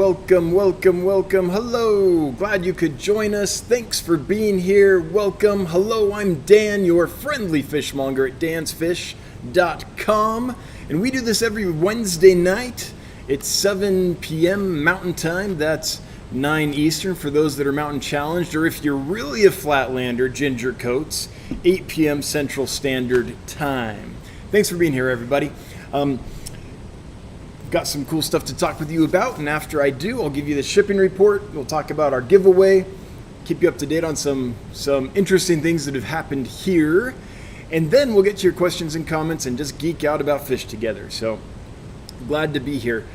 welcome, welcome, welcome. Hello, glad you could join us. Thanks for being here. Welcome. Hello, I'm Dan, your friendly fishmonger at dansfish.com. And we do this every Wednesday night. It's 7 p.m. Mountain Time. That's 9 Eastern for those that are mountain challenged. Or if you're really a flatlander, Ginger Coats, 8 p.m. Central Standard Time. Thanks for being here, everybody. Got some cool stuff to talk with you about, and after I do, I'll give you the shipping report. We'll talk about our giveaway, keep you up to date on some interesting things that have happened here, and then we'll get to your questions and comments and just geek out about fish together. So glad to be here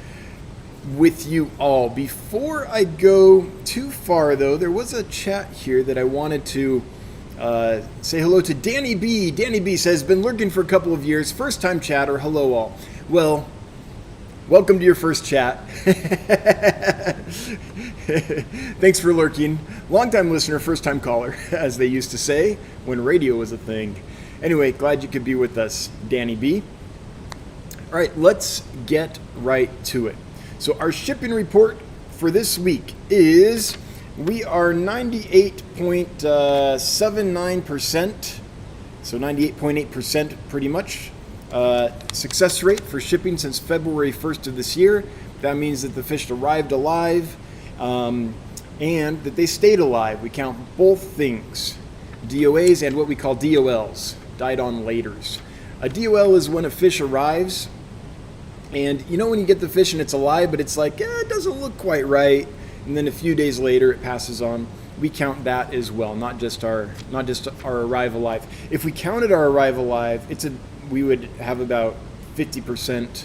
with you all. Before I go too far, though, there was a chat here that I wanted to say hello to. Danny B. Danny B says, been lurking for a couple of years, first time chatter. Hello all. Well, welcome to your first chat. Thanks for lurking. Long-time listener, first-time caller, as they used to say when radio was a thing. Anyway, glad you could be with us, Danny B. All right, let's get right to it. So our shipping report for this week is we are 98.79%, so 98.8% pretty much. Success rate for shipping since February 1st of this year. That means that the fish arrived alive and that they stayed alive. We count both things, DOAs and what we call DOLs, died on laters. A DOL is when a fish arrives and you know when you get the fish and it's alive but it's like, it doesn't look quite right, and then a few days later it passes on. We count that as well, not just our arrive alive. If we counted our arrive alive, we would have about 50%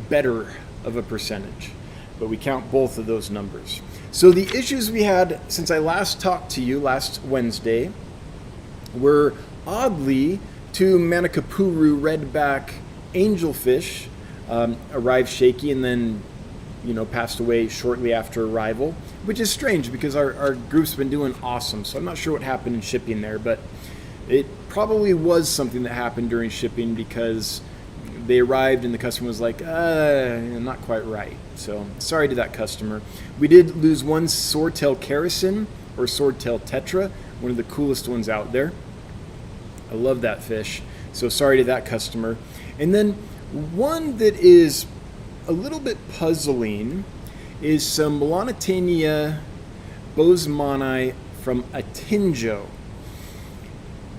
better of a percentage, but we count both of those numbers. So the issues we had since I last talked to you last Wednesday were oddly two Manicapuru redback angelfish arrived shaky and then passed away shortly after arrival, which is strange because our group's been doing awesome. So I'm not sure what happened in shipping there, but it probably was something that happened during shipping because they arrived and the customer was like, not quite right. So sorry to that customer. We did lose one swordtail kerosene or swordtail tetra, one of the coolest ones out there. I love that fish. So sorry to that customer. And then one that is a little bit puzzling is some Melanitania bosemani from Atinjo.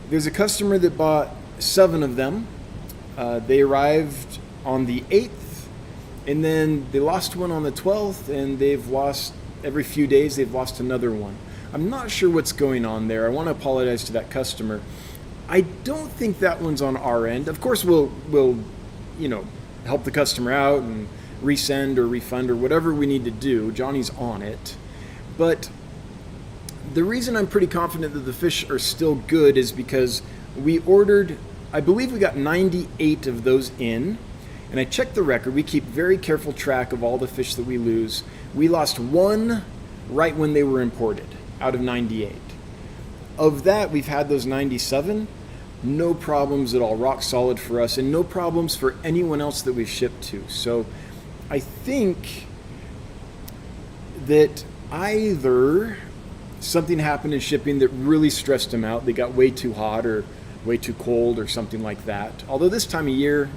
There's a customer that bought 7 of them. They arrived on the 8th, and then they lost one on the 12th, and they've lost, every few days, they've lost another one. I'm not sure what's going on there. I want to apologize to that customer. I don't think that one's on our end. Of course, we'll help the customer out and resend or refund or whatever we need to do. Johnny's on it. But the reason I'm pretty confident that the fish are still good is because we ordered, I believe we got 98 of those in, and I checked the record. We keep very careful track of all the fish that we lose. We lost one right when they were imported out of 98. Of that, we've had those 97. No problems at all, rock solid for us, and no problems for anyone else that we've shipped to. So I think that either something happened in shipping that really stressed them out. They got way too hot or way too cold or something like that. Although this time of year,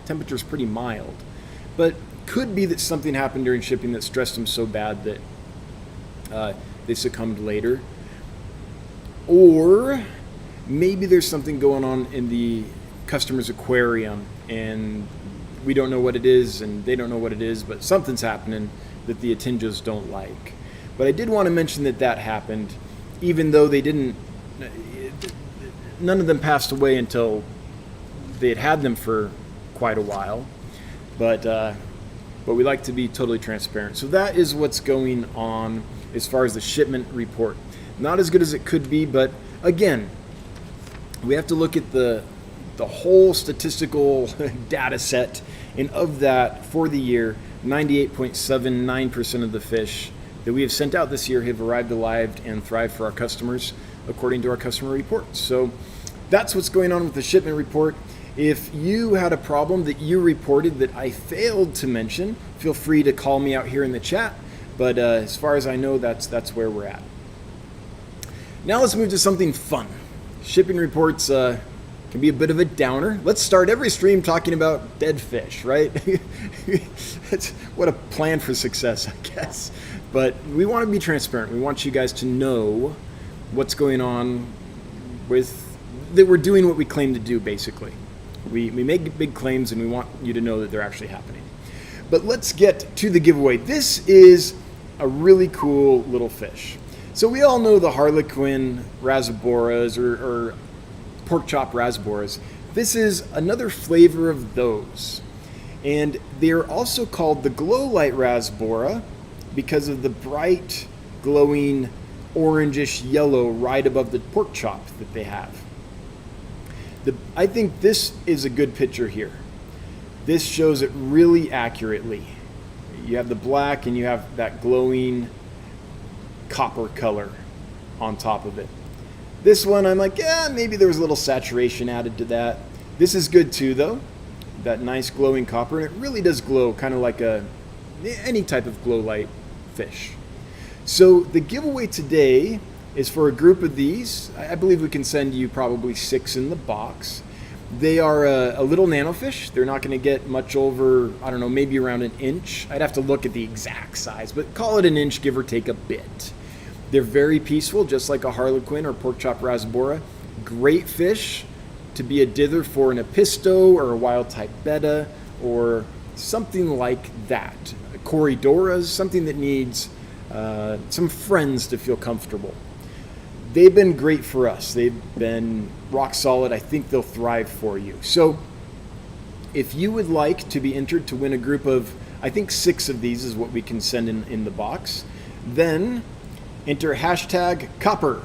temperature's pretty mild. But could be that something happened during shipping that stressed them so bad that they succumbed later. Or maybe there's something going on in the customer's aquarium and we don't know what it is and they don't know what it is, but something's happening that the Atinjos don't like. But I did want to mention that happened, even though they didn't, none of them passed away until they had them for quite a while. But we like to be totally transparent. So that is what's going on as far as the shipment report. Not as good as it could be, but again, we have to look at the whole statistical data set, and of that, for the year, 98.79% of the fish that we have sent out this year have arrived alive and thrived for our customers, according to our customer reports. So that's what's going on with the shipment report. If you had a problem that you reported that I failed to mention, feel free to call me out here in the chat. But as far as I know, that's where we're at. Now let's move to something fun. Shipping reports can be a bit of a downer. Let's start every stream talking about dead fish, right? What a plan for success, I guess. But we want to be transparent. We want you guys to know what's going on that we're doing what we claim to do, basically. We make big claims and we want you to know that they're actually happening. But let's get to the giveaway. This is a really cool little fish. So we all know the Harlequin Rasboras or pork chop Rasboras. This is another flavor of those. And they're also called the glow light Rasbora because of the bright, glowing, orangish yellow right above the pork chop that they have. I think this is a good picture here. This shows it really accurately. You have the black and you have that glowing copper color on top of it. This one, I'm like, yeah, maybe there was a little saturation added to that. This is good too, though. That nice glowing copper, and it really does glow, kind of like any type of glow light fish. So the giveaway today is for a group of these. I believe we can send you probably 6 in the box. They are a little nanofish. They're not going to get much over, I don't know, maybe around an inch. I'd have to look at the exact size, but call it an inch, give or take a bit. They're very peaceful, just like a Harlequin or pork chop Rasbora. Great fish to be a dither for an Episto or a wild type betta or something like that. Corridoras, something that needs some friends to feel comfortable. They've been great for us. They've been rock solid. I think they'll thrive for you. So if you would like to be entered to win a group of, I think 6 of these is what we can send in the box, then enter hashtag copper.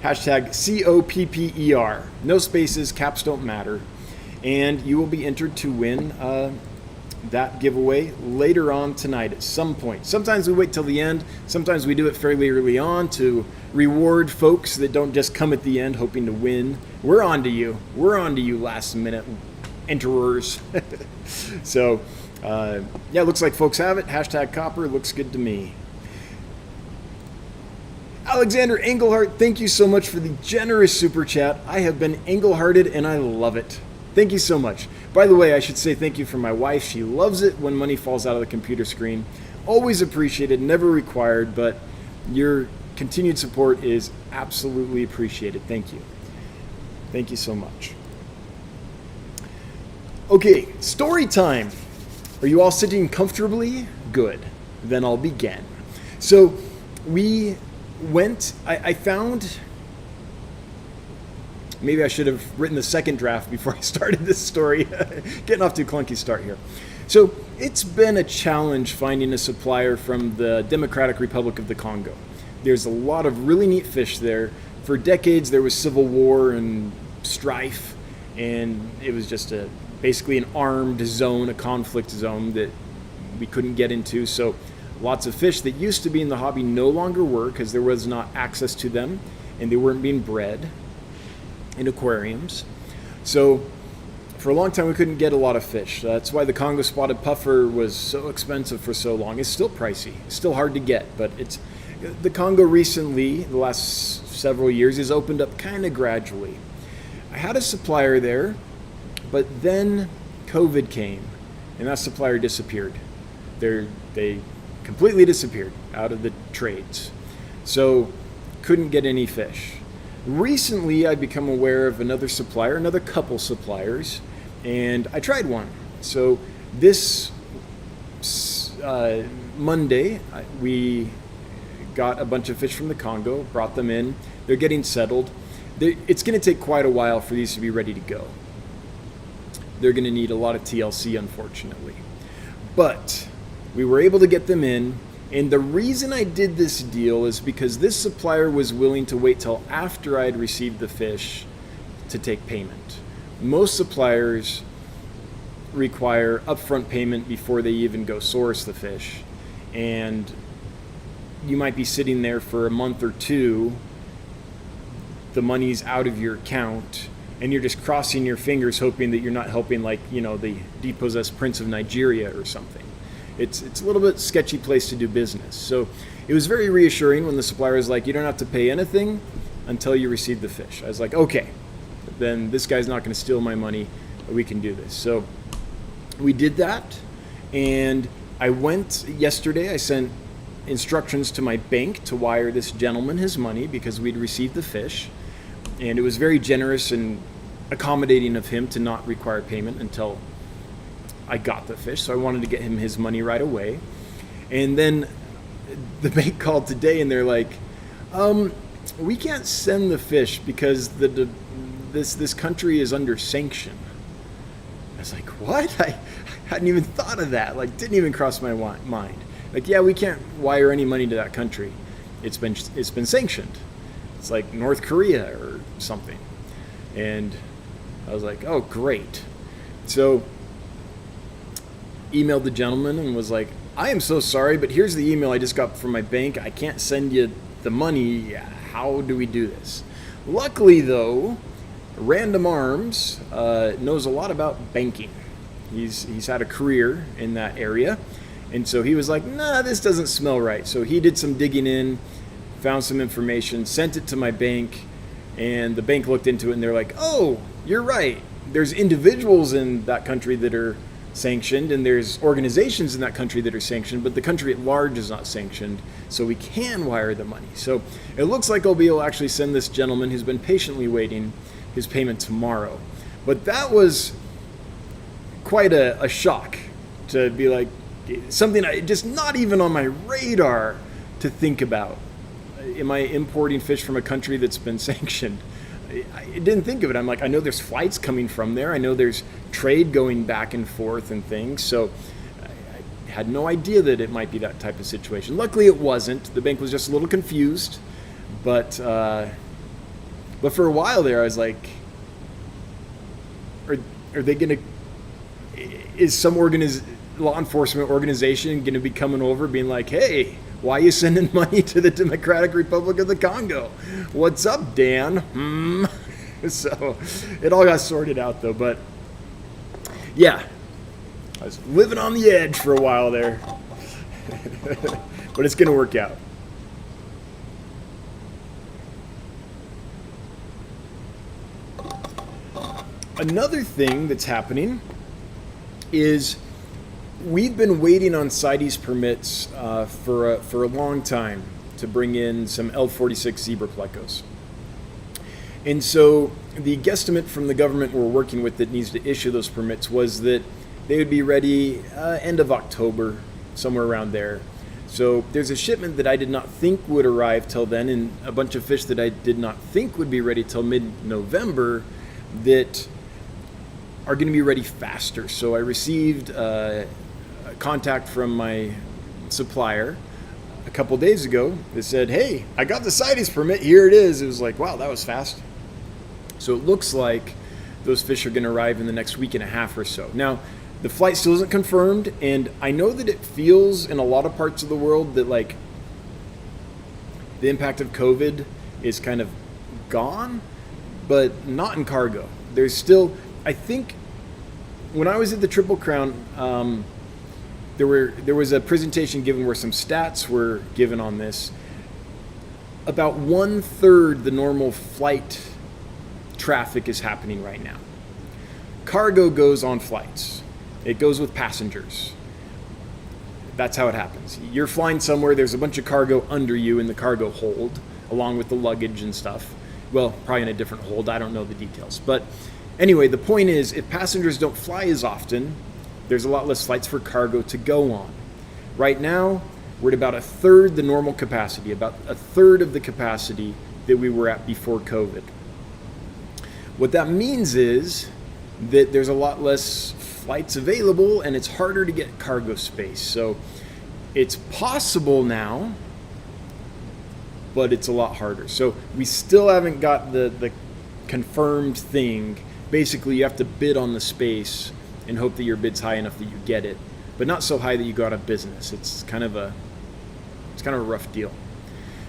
Hashtag COPPER. No spaces, caps don't matter. And you will be entered to win that giveaway later on tonight at some point. Sometimes we wait till the end. Sometimes we do it fairly early on to reward folks that don't just come at the end hoping to win. We're on to you. We're on to you last minute enterers. So, yeah, looks like folks have it. Hashtag copper looks good to me. Alexander Engelhart, thank you so much for the generous super chat. I have been Engelhearted and I love it. Thank you so much. By the way, I should say thank you for my wife. She loves it when money falls out of the computer screen. Always appreciated, never required, but your continued support is absolutely appreciated. Thank you. Thank you so much. Okay, story time. Are you all sitting comfortably? Good. Then I'll begin. So we went, I found, maybe I should have written the second draft before I started this story. Getting off to a clunky start here. So it's been a challenge finding a supplier from the Democratic Republic of the Congo. There's a lot of really neat fish there. For decades there was civil war and strife, and it was just basically an armed zone, a conflict zone that we couldn't get into. So lots of fish that used to be in the hobby no longer were, because there was not access to them and they weren't being bred in aquariums. So for a long time we couldn't get a lot of fish. That's why the Congo spotted puffer was so expensive for so long. It's still pricey. It's still hard to get, but the Congo recently, the last several years, has opened up kind of gradually. I had a supplier there, but then COVID came and that supplier disappeared. They completely disappeared out of the trades. So couldn't get any fish. Recently, I've become aware of another supplier, another couple suppliers, and I tried one. So this Monday, we got a bunch of fish from the Congo, brought them in. They're getting settled. It's going to take quite a while for these to be ready to go. They're going to need a lot of TLC, unfortunately. But we were able to get them in. And the reason I did this deal is because this supplier was willing to wait till after I'd received the fish to take payment. Most suppliers require upfront payment before they even go source the fish. And you might be sitting there for a month or two, the money's out of your account, and you're just crossing your fingers hoping that you're not helping, like, the depossessed prince of Nigeria or something. it's a little bit sketchy place to do business. So it was very reassuring when the supplier was like, you don't have to pay anything until you receive the fish. I was like, okay, then this guy's not going to steal my money. We can do this. So we did that, and I went yesterday. I sent instructions to my bank to wire this gentleman his money because we'd received the fish, and it was very generous and accommodating of him to not require payment until I got the fish. So I wanted to get him his money right away. And then the bank called today, and they're like, we can't send the fish because this country is under sanction. I was like, what? I hadn't even thought of that. Like, didn't even cross my mind. Like, yeah, we can't wire any money to that country. It's been sanctioned. It's like North Korea or something. And I was like, oh, great. So emailed the gentleman and was like, I am so sorry, but here's the email I just got from my bank. I can't send you the money. How do we do this? Luckily, though, Random Arms knows a lot about banking. He's had a career in that area. And so he was like, nah, this doesn't smell right. So he did some digging in, found some information, sent it to my bank, and the bank looked into it, and they're like, oh, you're right. There's individuals in that country that are sanctioned, and there's organizations in that country that are sanctioned, but the country at large is not sanctioned, so we can wire the money. So it looks like I'll be able to actually send this gentleman who's been patiently waiting his payment tomorrow. But that was quite a shock to be like, something just not even on my radar to think about. Am I importing fish from a country that's been sanctioned? I didn't think of it. I'm like, I know there's flights coming from there. I know there's trade going back and forth and things. So I had no idea that it might be that type of situation. Luckily, it wasn't. The bank was just a little confused. But for a while there, I was like, are they going to, is some law enforcement organization going to be coming over being like, hey, why are you sending money to the Democratic Republic of the Congo? What's up, Dan? So it all got sorted out, though. But yeah, I was living on the edge for a while there. But it's going to work out. Another thing that's happening is we've been waiting on CITES permits for a long time to bring in some L46 zebra plecos. And so the guesstimate from the government we're working with that needs to issue those permits was that they would be ready end of October, somewhere around there. So there's a shipment that I did not think would arrive till then, and a bunch of fish that I did not think would be ready till mid-November that are going to be ready faster. So I received a contact from my supplier a couple days ago that said, hey, I got the CITES permit, here it is. It was like, wow, that was fast. So it looks like those fish are going to arrive in the next week and a half or so. Now, the flight still isn't confirmed, and I know that it feels in a lot of parts of the world that like the impact of COVID is kind of gone, but not in cargo. There's still, I think, when I was at the Triple Crown, there was a presentation given where some stats were given on this. About 1/3 the normal flight traffic is happening right now. Cargo goes on flights. It goes with passengers. That's how it happens. You're flying somewhere, there's a bunch of cargo under you in the cargo hold, along with the luggage and stuff. Well, probably in a different hold, I don't know the details. But anyway, the point is, if passengers don't fly as often, there's a lot less flights for cargo to go on. Right now, we're at about 1/3 the normal capacity, about 1/3 of the capacity that we were at before COVID. What that means is that there's a lot less flights available and it's harder to get cargo space. So it's possible now, but it's a lot harder. So we still haven't got the confirmed thing. Basically, you have to bid on the space and hope that your bid's high enough that you get it, but not so high that you go out of business. It's kind of a rough deal.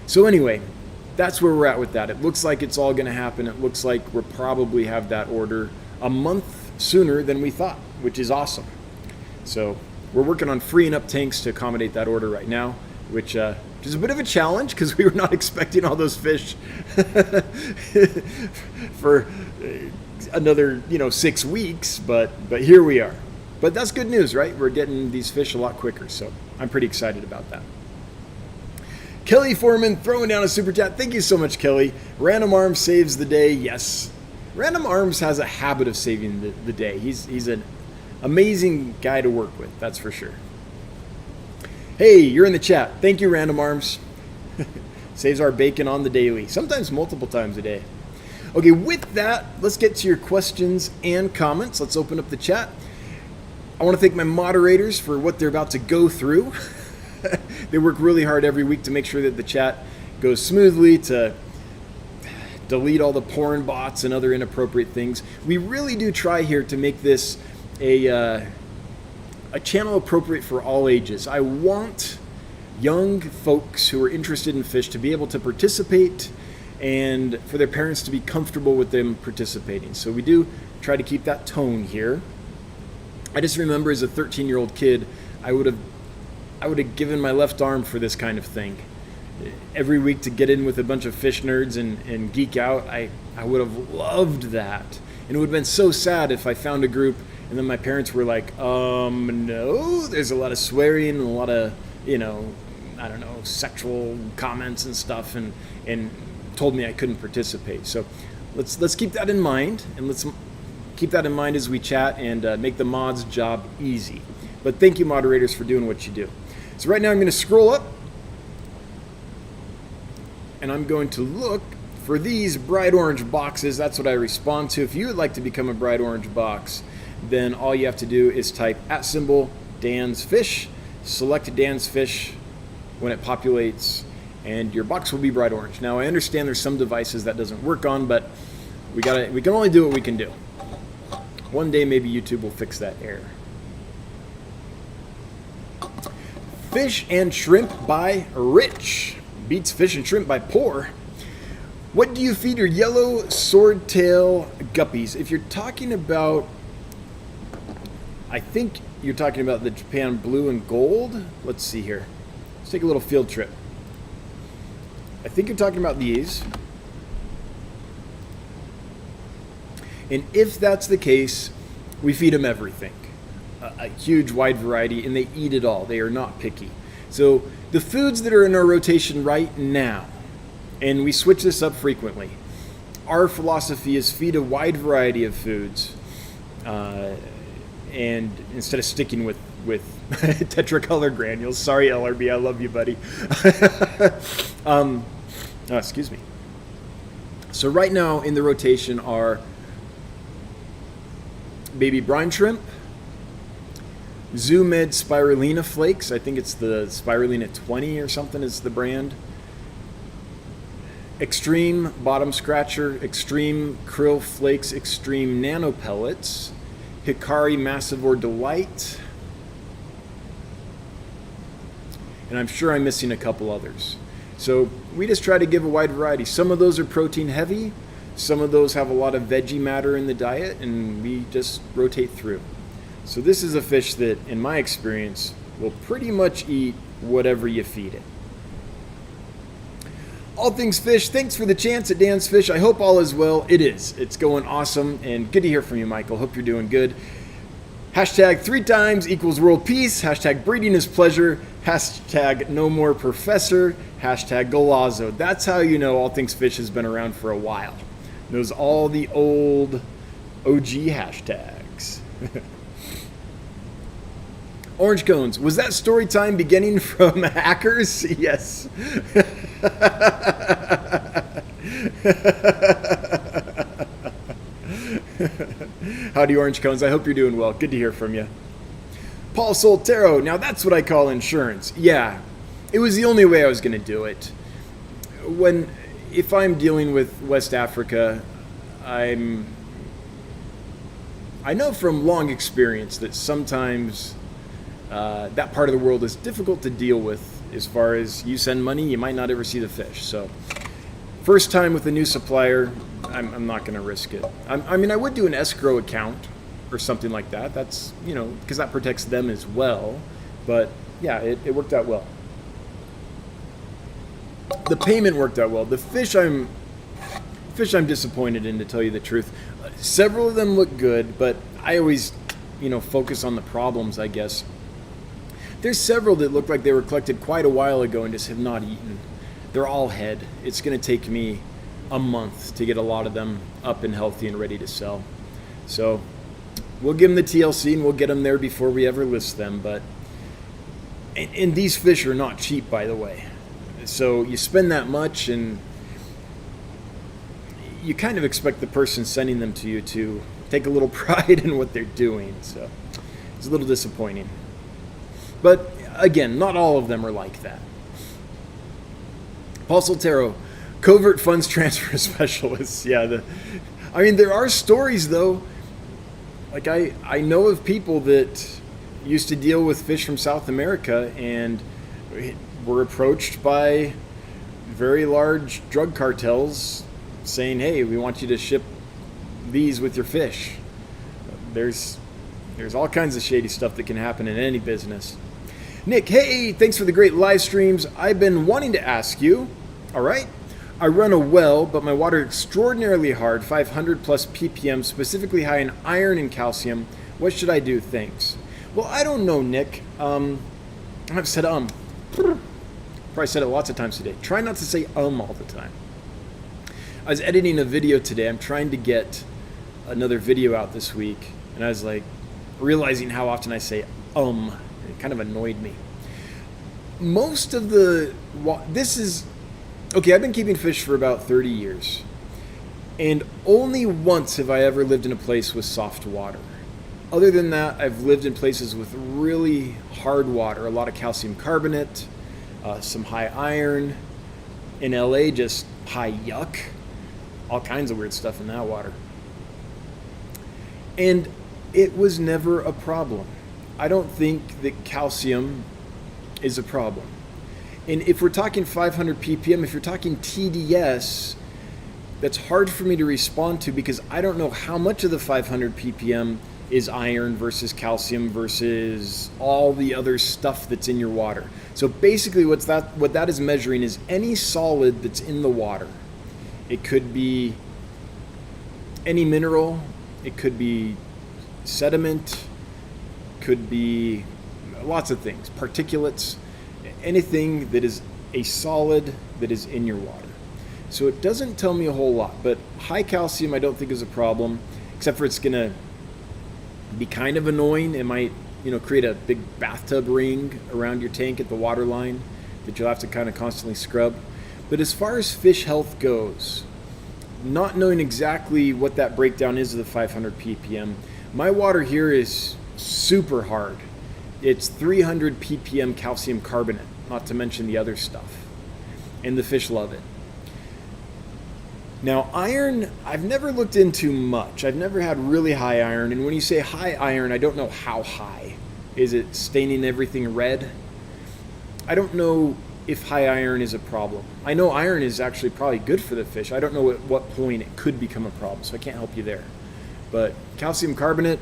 So anyway, that's where we're at with that. It looks like it's all going to happen. It looks like we'll probably have that order a month sooner than we thought, which is awesome. So we're working on freeing up tanks to accommodate that order right now, which is a bit of a challenge because we were not expecting all those fish for another 6 weeks, but here we are. But that's good news, right? We're getting these fish a lot quicker, so I'm pretty excited about that. Kelly Foreman throwing down a super chat. Thank you so much, Kelly. Random Arms saves the day. Yes, Random Arms has a habit of saving the day. He's an amazing guy to work with, that's for sure. Hey, you're in the chat. Thank you, Random Arms. Saves our bacon on the daily, sometimes multiple times a day. Okay, with that, let's get to your questions and comments. Let's open up the chat. I want to thank my moderators for what they're about to go through. They work really hard every week to make sure that the chat goes smoothly, to delete all the porn bots and other inappropriate things. We really do try here to make this a channel appropriate for all ages. I want young folks who are interested in fish to be able to participate and for their parents to be comfortable with them participating. So we do try to keep that tone here. I just remember as a 13-year-old kid, I would have given my left arm for this kind of thing. Every week to get in with a bunch of fish nerds and geek out, I would have loved that. And it would have been so sad if I found a group and then my parents were like, no, there's a lot of swearing and a lot of, sexual comments and stuff, and told me I couldn't participate. So let's keep that in mind, and let's keep that in mind as we chat and make the mods' job easy. But thank you, moderators, for doing what you do. So right now I'm going to scroll up, and I'm going to look for these bright orange boxes. That's what I respond to. If you would like to become a bright orange box, then all you have to do is type @Dan's Fish, select Dan's Fish when it populates, and your box will be bright orange. Now I understand there's some devices that doesn't work on, but we can only do what we can do. One day maybe YouTube will fix that error. Fish and Shrimp by Rich beats Fish and Shrimp by Poor. What do you feed your yellow swordtail guppies? If you're talking about, I think you're talking about the Japan blue and gold. Let's see here. Let's take a little field trip. I think you're talking about these. And if that's the case, we feed them everything. A huge wide variety, and they eat it all. They are not picky. So the foods that are in our rotation right now, and we switch this up frequently, our philosophy is feed a wide variety of foods, and instead of sticking with tetracolor granules. Sorry, LRB, I love you, buddy. Excuse me. So right now in the rotation are baby brine shrimp, Zoo Med Spirulina Flakes. I think it's the Spirulina 20 or something is the brand. Extreme Bottom Scratcher, Extreme Krill Flakes, Extreme Nano Pellets, Hikari Massivore Delight, and I'm sure I'm missing a couple others. So we just try to give a wide variety. Some of those are protein heavy, some of those have a lot of veggie matter in the diet, and we just rotate through. So this is a fish that, in my experience, will pretty much eat whatever you feed it. All Things Fish, thanks for the chance at Dan's Fish. I hope all is well. It is. It's going awesome, and good to hear from you, Michael. Hope you're doing good. Hashtag 3 times equals world peace. Hashtag breeding is pleasure. Hashtag no more professor. Hashtag Golazo. That's how you know All Things Fish has been around for a while. Knows all the old OG hashtags. Orange cones. Was that story time beginning from hackers? Yes. Howdy, orange cones. I hope you're doing well. Good to hear from you. Paul Soltero. Now that's what I call insurance. Yeah, it was the only way I was going to do it. If I'm dealing with West Africa, I know from long experience that sometimes that part of the world is difficult to deal with. As far as you send money, you might not ever see the fish. So first time with a new supplier, I'm not going to risk it. I mean, I would do an escrow account or something like that. That's, because that protects them as well. But yeah, it worked out well. The payment worked out well. The fish I'm disappointed in, to tell you the truth. Several of them look good, but I always, focus on the problems, I guess. There's several that look like they were collected quite a while ago and just have not eaten. They're all head. It's going to take me a month to get a lot of them up and healthy and ready to sell. So we'll give them the TLC and we'll get them there before we ever list them. But and these fish are not cheap, by the way. So you spend that much and you kind of expect the person sending them to you to take a little pride in what they're doing. So it's a little disappointing. But again, not all of them are like that. Paul Soltero, covert funds transfer specialists. Yeah, there are stories though. Like I know of people that used to deal with fish from South America and were approached by very large drug cartels saying, hey, we want you to ship these with your fish. There's all kinds of shady stuff that can happen in any business. Nick, hey, thanks for the great live streams. I've been wanting to ask you, all right, I run a well, but my water is extraordinarily hard, 500 plus ppm, specifically high in iron and calcium. What should I do? Thanks. Well, I don't know, Nick. I've said probably said it lots of times today. Try not to say all the time. I was editing a video today. I'm trying to get another video out this week, and I was like realizing how often I say It kind of annoyed me. Most of I've been keeping fish for about 30 years, and only once have I ever lived in a place with soft water. Other than that, I've lived in places with really hard water, a lot of calcium carbonate, some high iron. In LA, just high yuck, all kinds of weird stuff in that water. And it was never a problem. I don't think that calcium is a problem. And if we're talking 500 ppm, if you're talking TDS, that's hard for me to respond to because I don't know how much of the 500 ppm is iron versus calcium versus all the other stuff that's in your water. So basically what that is measuring is any solid that's in the water. It could be any mineral, it could be sediment, could be lots of things, particulates, anything that is a solid that is in your water. So it doesn't tell me a whole lot, but high calcium I don't think is a problem, except for it's gonna be kind of annoying. It might, create a big bathtub ring around your tank at the water line that you'll have to kind of constantly scrub. But as far as fish health goes, not knowing exactly what that breakdown is of the 500 ppm, my water here is super hard. It's 300 ppm calcium carbonate, not to mention the other stuff. And the fish love it. Now, iron, I've never looked into much. I've never had really high iron. And when you say high iron, I don't know how high. Is it staining everything red? I don't know if high iron is a problem. I know iron is actually probably good for the fish. I don't know at what point it could become a problem, so I can't help you there. But calcium carbonate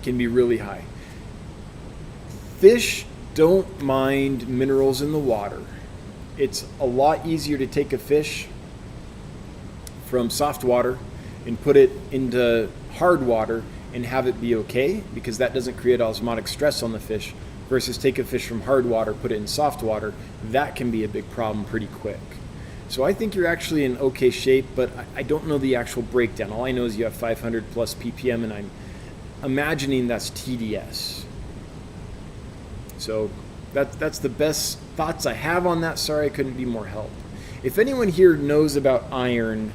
can be really high. Fish don't mind minerals in the water. It's a lot easier to take a fish from soft water and put it into hard water and have it be okay, because that doesn't create osmotic stress on the fish, versus take a fish from hard water, put it in soft water. That can be a big problem pretty quick. So I think you're actually in okay shape, but I don't know the actual breakdown. All I know is you have 500 plus ppm, and I'm imagining that's TDS. So that's the best thoughts I have on that. Sorry I couldn't be more help. If anyone here knows about iron,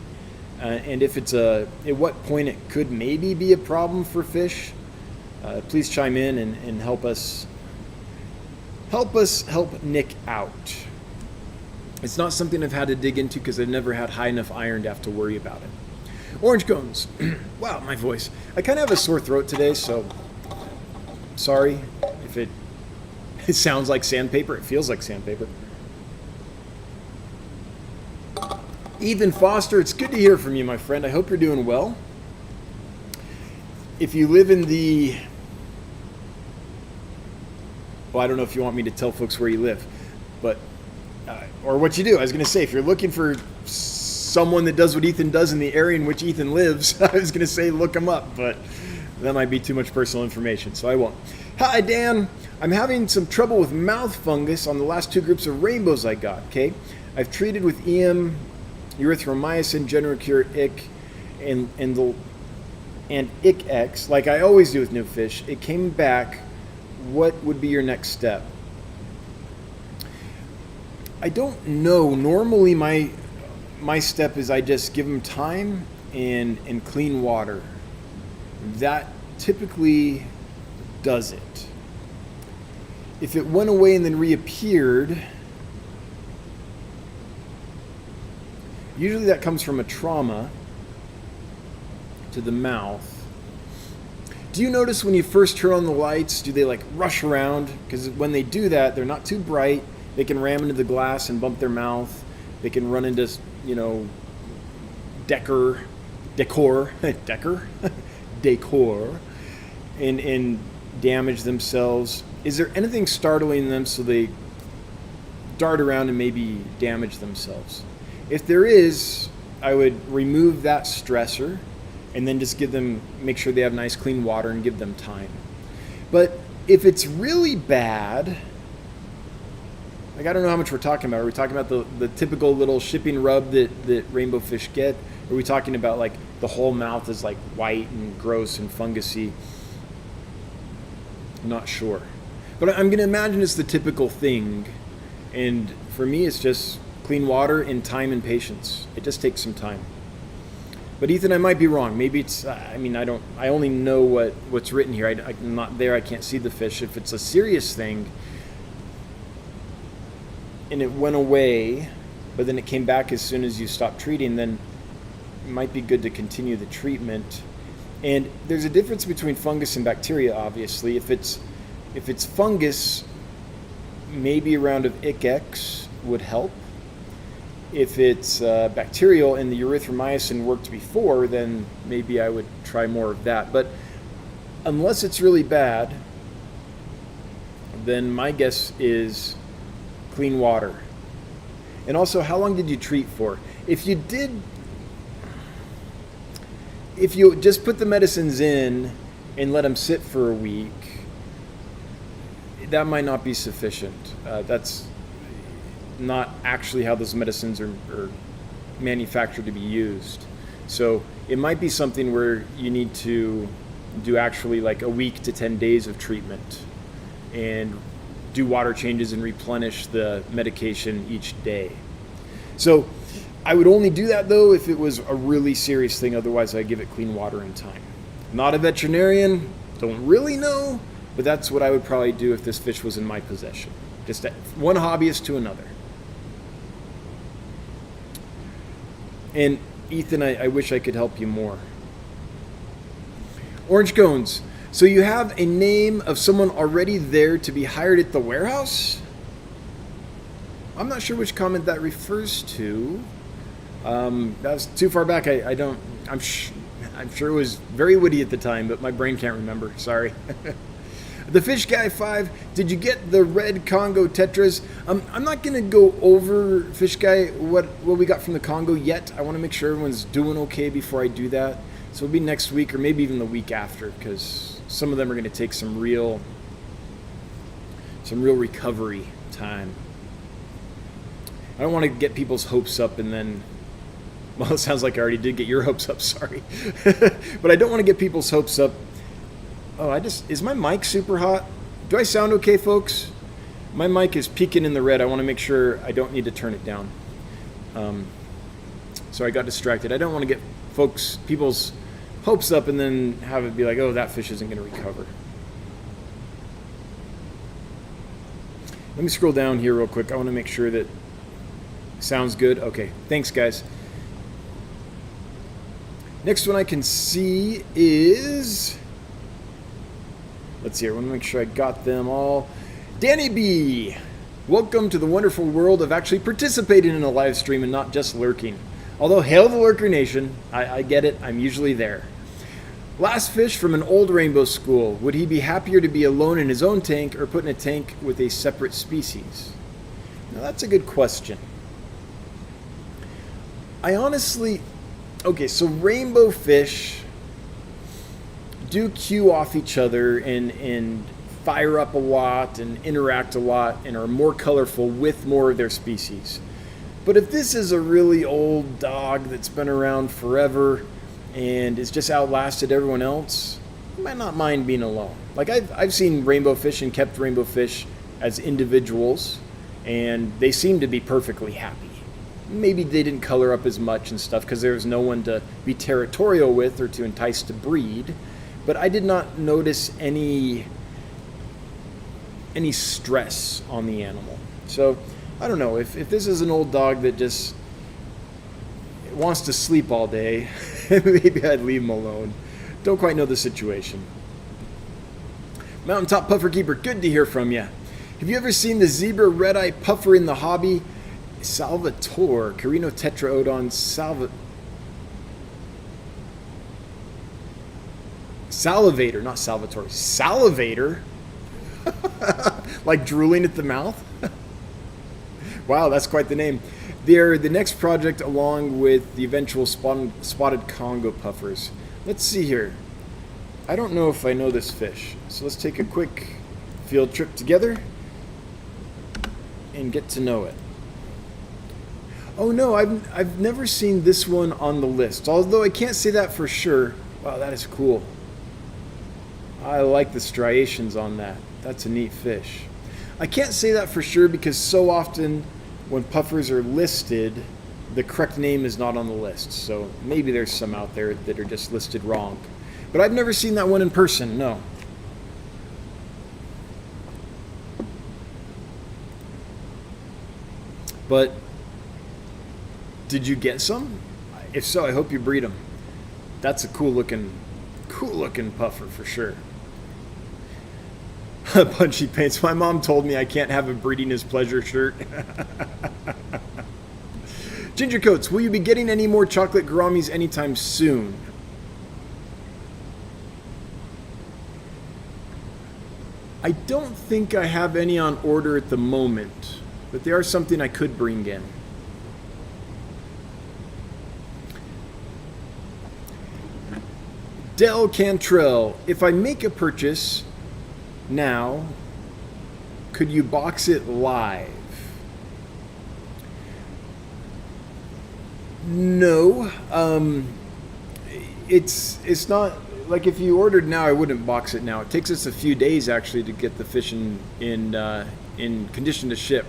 and if it's at what point it could maybe be a problem for fish, please chime in and help Nick out. It's not something I've had to dig into because I've never had high enough iron to have to worry about it. Orange cones. Wow, my voice. I kind of have a sore throat today, so sorry if it sounds like sandpaper. It feels like sandpaper. Ethan Foster, it's good to hear from you, my friend. I hope you're doing well. if you live in the, well, I don't know if you want me to tell folks where you live, but, or what you do. I was going to say, if you're looking for someone that does what Ethan does in the area in which Ethan lives, I was going to say look him up, but that might be too much personal information, so I won't. Hi, Dan. I'm having some trouble with mouth fungus on the last 2 groups of rainbows I got, okay? I've treated with EM, erythromycin, Genericure, IC, and IC-X, like I always do with new fish. It came back. What would be your next step? I don't know. Normally my step is I just give them time and clean water. That typically does it. If it went away and then reappeared, usually that comes from a trauma to the mouth. Do you notice when you first turn on the lights, do they like rush around? Because when they do that, they're not too bright. They can ram into the glass and bump their mouth. They can run into, decor, and damage themselves. Is there anything startling them so they dart around and maybe damage themselves? If there is, I would remove that stressor and then just make sure they have nice clean water and give them time. But if it's really bad, like I don't know how much we're talking about. Are we talking about the typical little shipping rub that rainbow fish get? Are we talking about like the whole mouth is like white and gross and fungusy? I'm not sure. But I'm going to imagine it's the typical thing. And for me, it's just clean water and time and patience. It just takes some time. But Ethan, I might be wrong. Maybe it's, I only know what's written here. I'm not there. I can't see the fish. If it's a serious thing and it went away, but then it came back as soon as you stopped treating, then it might be good to continue the treatment. And there's a difference between fungus and bacteria, obviously. If it's fungus, maybe a round of IC-X would help. If it's bacterial and the erythromycin worked before, then maybe I would try more of that. But unless it's really bad, then my guess is clean water. And also, how long did you treat for? If you just put the medicines in and let them sit for a week, that might not be sufficient. That's not actually how those medicines are manufactured to be used. So it might be something where you need to do actually like a week to 10 days of treatment and do water changes and replenish the medication each day. So I would only do that though if it was a really serious thing. Otherwise I give it clean water and time. Not a veterinarian, don't really know, but that's what I would probably do if this fish was in my possession. Just one hobbyist to another. And Ethan, I wish I could help you more. Orange cones. So you have a name of someone already there to be hired at the warehouse? I'm not sure which comment that refers to. That was too far back. I'm sure it was very witty at the time, but my brain can't remember. Sorry. The Fish Guy 5, did you get the red Congo tetras? I'm not going to go over, Fish Guy, what we got from the Congo yet. I want to make sure everyone's doing okay before I do that. So it'll be next week or maybe even the week after, because some of them are going to take some real recovery time. I don't want to get people's hopes up and then, well, it sounds like I already did get your hopes up, sorry. But I don't want to get people's hopes up. Oh, is my mic super hot? Do I sound okay, folks? My mic is peaking in the red. I want to make sure I don't need to turn it down. So I got distracted. I don't want to get people's hopes up and then have it be like, oh, that fish isn't going to recover. Let me scroll down here real quick. I want to make sure that sounds good. Okay, thanks, guys. Next one I can see is... Let's see here. I want to make sure I got them all. Danny B. Welcome to the wonderful world of actually participating in a live stream and not just lurking. Although, hail the Lurker Nation. I get it. I'm usually there. Last fish from an old rainbow school. Would he be happier to be alone in his own tank or put in a tank with a separate species? Now that's a good question. I honestly, okay, so rainbow fish do cue off each other and fire up a lot and interact a lot and are more colorful with more of their species. But if this is a really old dog that's been around forever and is just outlasted everyone else, you might not mind being alone. Like I've seen rainbow fish and kept rainbow fish as individuals, and they seem to be perfectly happy. Maybe they didn't color up as much and stuff because there was no one to be territorial with or to entice to breed, but I did not notice any stress on the animal. So I don't know, if this is an old dog that just wants to sleep all day, maybe I'd leave him alone. Don't quite know the situation. Mountaintop Puffer Keeper, good to hear from you. Have you ever seen the zebra red-eye puffer in the hobby? Salvatore, Carino Tetraodon Salivator, not Salvatore, Salivator? Like drooling at the mouth? Wow, that's quite the name. They're the next project along with the eventual spotted Congo puffers. Let's see here. I don't know if I know this fish, so let's take a quick field trip together and get to know it. Oh no, I've never seen this one on the list, although I can't say that for sure. Wow, that is cool. I like the striations on that. That's a neat fish. I can't say that for sure because so often when puffers are listed, the correct name is not on the list. So maybe there's some out there that are just listed wrong. But I've never seen that one in person, no. But did you get some? If so, I hope you breed them. That's a cool looking puffer for sure. Punchy Paints. My mom told me I can't have a breeding is pleasure shirt. Ginger Coats, will you be getting any more chocolate gouramis anytime soon? I don't think I have any on order at the moment, but they are something I could bring in. Del Cantrell, if I make a purchase now, could you box it live? No. It's not like if you ordered now, I wouldn't box it now. It takes us a few days actually to get the fish in condition to ship.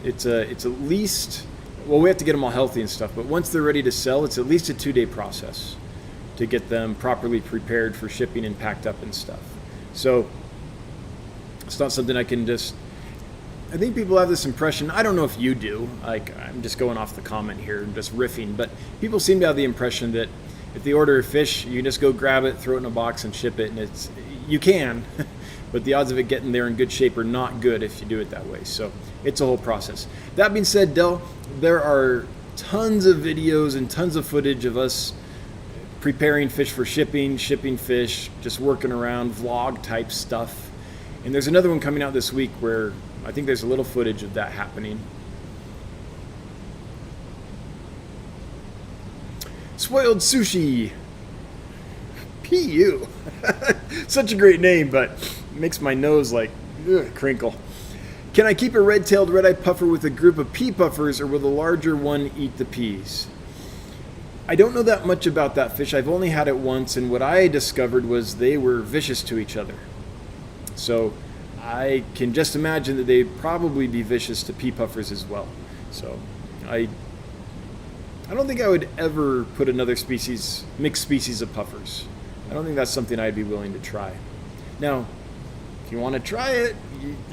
It's at least, well, we have to get them all healthy and stuff, but once they're ready to sell, it's at least a 2-day process to get them properly prepared for shipping and packed up and stuff. So it's not something I can just, I think people have this impression, I don't know if you do, like I'm just going off the comment here, just riffing, but people seem to have the impression that if they order a fish, you just go grab it, throw it in a box and ship it, and you can, but the odds of it getting there in good shape are not good if you do it that way. So it's a whole process. That being said, Del, there are tons of videos and tons of footage of us preparing fish for shipping fish, just working around, vlog type stuff. And there's another one coming out this week where I think there's a little footage of that happening. Spoiled Sushi. P.U. Such a great name, but it makes my nose like crinkle. Can I keep a red-tailed red-eye puffer with a group of pea puffers, or will the larger one eat the peas? I don't know that much about that fish. I've only had it once, and what I discovered was they were vicious to each other. So I can just imagine that they'd probably be vicious to pea puffers as well. So I don't think I would ever put another species, mixed species of puffers. I don't think that's something I'd be willing to try. Now, if you want to try it,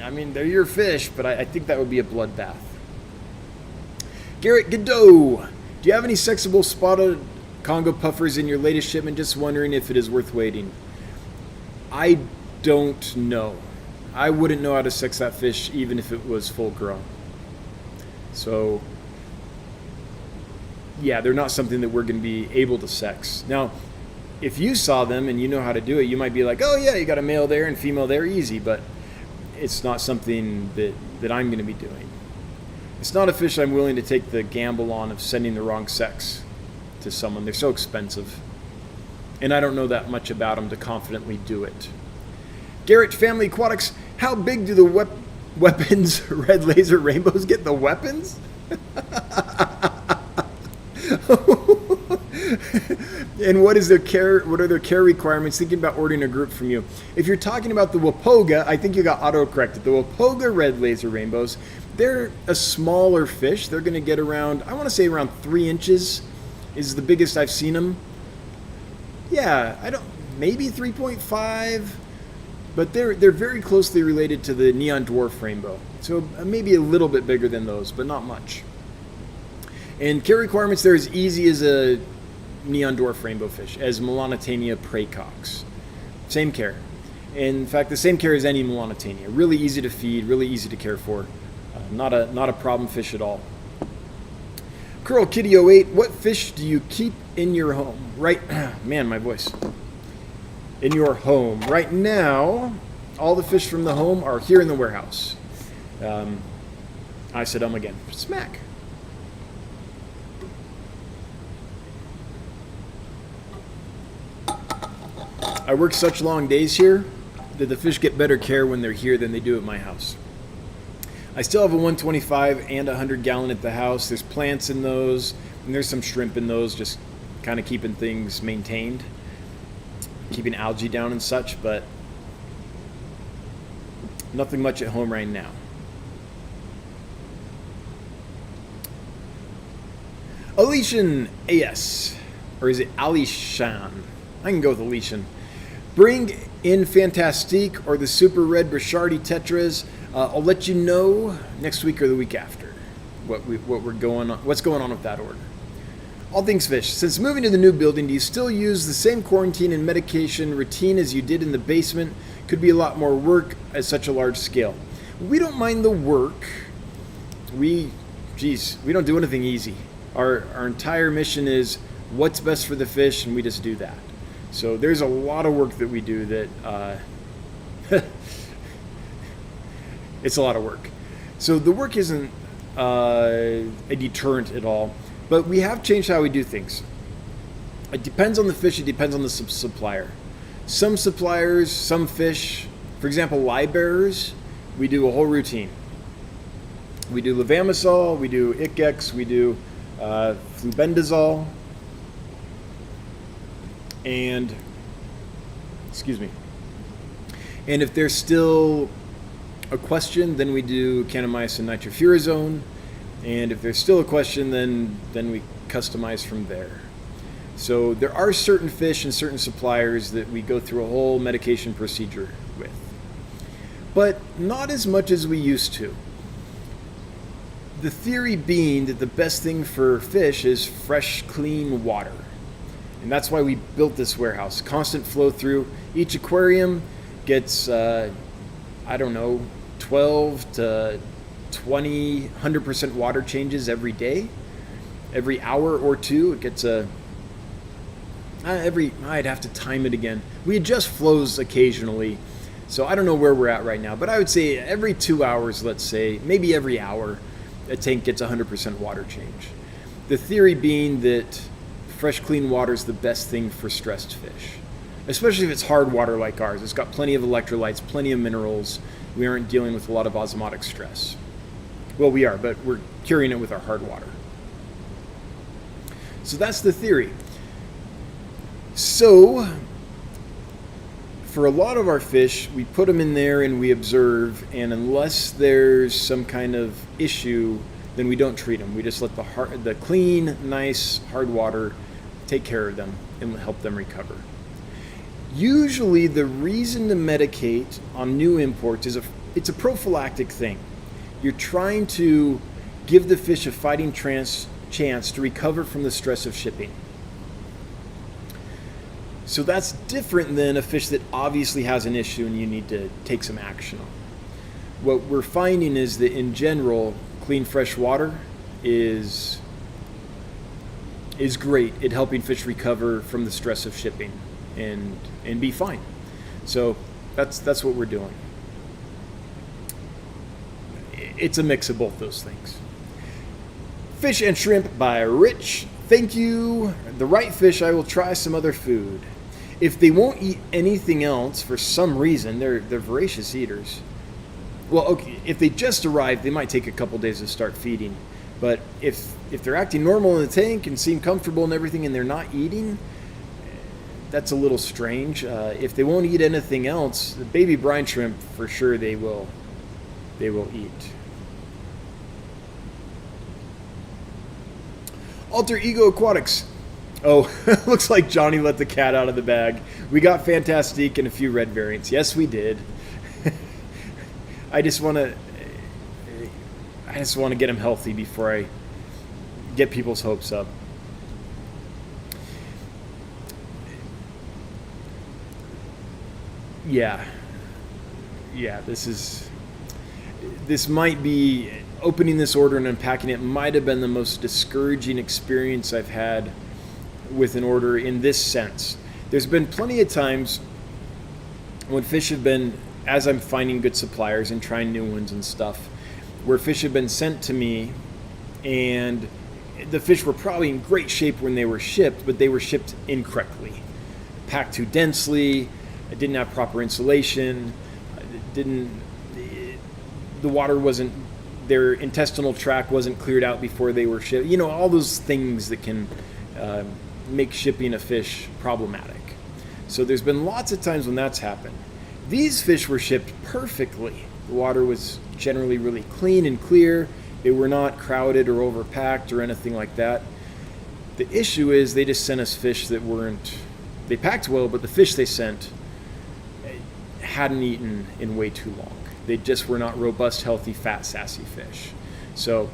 I mean, they're your fish, but I think that would be a bloodbath. Garrett Godot, do you have any sexable spotted Congo puffers in your latest shipment? Just wondering if it is worth waiting. I don't know. I wouldn't know how to sex that fish even if it was full grown. So yeah, they're not something that we're going to be able to sex. Now, if you saw them and you know how to do it, you might be like, oh yeah, you got a male there and female there, easy. But it's not something that I'm going to be doing. It's not a fish I'm willing to take the gamble on of sending the wrong sex to someone. They're so expensive. And I don't know that much about them to confidently do it. Garrett Family Aquatics, how big do the weapons red laser rainbows get? The weapons? And what are their care requirements? Thinking about ordering a group from you. If you're talking about the Wapoga, I think you got auto-corrected. The Wapoga red laser rainbows, they're a smaller fish. They're going to get around, I want to say around 3 inches is the biggest I've seen them. Yeah, maybe 3.5, but they're very closely related to the neon dwarf rainbow. So maybe a little bit bigger than those, but not much. And care requirements, they're as easy as a neon dwarf rainbow fish, as Melanotania praecox. Same care. In fact, the same care as any Melanotania. Really easy to feed, really easy to care for. Not a problem fish at all. Curl Kitty 08, what fish do you keep in your home? Right, man, my voice. In your home. Right now, all the fish from the home are here in the warehouse. I said again. Smack. I work such long days here that the fish get better care when they're here than they do at my house. I still have a 125 and a 100 gallon at the house. There's plants in those, and there's some shrimp in those, just kind of keeping things maintained, keeping algae down and such, but nothing much at home right now. Alician AS, or is it Alishan? I can go with Alician. Bring in Fantastique or the Super Red Brichardi Tetras. I'll let you know next week or the week after what's going on with that order. All things fish. Since moving to the new building, do you still use the same quarantine and medication routine as you did in the basement? Could be a lot more work at such a large scale. We don't mind the work. We don't do anything easy. Our entire mission is what's best for the fish, and we just do that. So there's a lot of work that we do that it's a lot of work. So the work isn't a deterrent at all, but we have changed how we do things. It depends on the fish. It depends on the supplier. Some suppliers, some fish, for example, live bearers, we do a whole routine. We do levamisole, we do Icex, we do flubendazole, and and if there's still a question, then we do kanamycin nitrofurazone, and if there's still a question, then we customize from there. So there are certain fish and certain suppliers that we go through a whole medication procedure with, but not as much as we used to. The theory being that the best thing for fish is fresh, clean water. And that's why we built this warehouse. Constant flow through. Each aquarium gets, 12 to 20, 100% water changes every day. Every hour or two, it gets I'd have to time it again. We adjust flows occasionally. So I don't know where we're at right now, but I would say every 2 hours, let's say, maybe every hour, a tank gets 100% water change. The theory being that fresh, clean water is the best thing for stressed fish, especially if it's hard water like ours. It's got plenty of electrolytes, plenty of minerals. We aren't dealing with a lot of osmotic stress. Well, we are, but we're curing it with our hard water. So that's the theory. So for a lot of our fish, we put them in there and we observe, and unless there's some kind of issue, then we don't treat them. We just let the clean, nice, hard water take care of them and help them recover. Usually the reason to medicate on new imports is it's a prophylactic thing. You're trying to give the fish a fighting chance to recover from the stress of shipping. So that's different than a fish that obviously has an issue and you need to take some action on. What we're finding is that in general, clean fresh water is great at helping fish recover from the stress of shipping. and be fine. So that's what we're doing. It's a mix of both those things. Fish and Shrimp by Rich. Thank you. The right fish, I will try some other food. If they won't eat anything else for some reason, they're voracious eaters. Well, okay, if they just arrived, they might take a couple days to start feeding. But if they're acting normal in the tank and seem comfortable and everything and they're not eating, that's a little strange. If they won't eat anything else, the baby brine shrimp, for sure they will eat. Alter Ego Aquatics. Oh, looks like Johnny let the cat out of the bag. We got Fantastique and a few red variants. Yes, we did. I just want to get him healthy before I get people's hopes up. Yeah, this might be, opening this order and unpacking it might have been the most discouraging experience I've had with an order in this sense. There's been plenty of times when fish have been, as I'm finding good suppliers and trying new ones and stuff, where fish have been sent to me and the fish were probably in great shape when they were shipped, but they were shipped incorrectly. Packed too densely, didn't have proper insulation, the water wasn't, their intestinal tract wasn't cleared out before they were shipped. You know, all those things that can make shipping a fish problematic. So there's been lots of times when that's happened. These fish were shipped perfectly. The water was generally really clean and clear. They were not crowded or overpacked or anything like that. The issue is they just sent us fish that weren't, they packed well, but the fish they sent hadn't eaten in way too long. They just were not robust, healthy, fat, sassy fish. So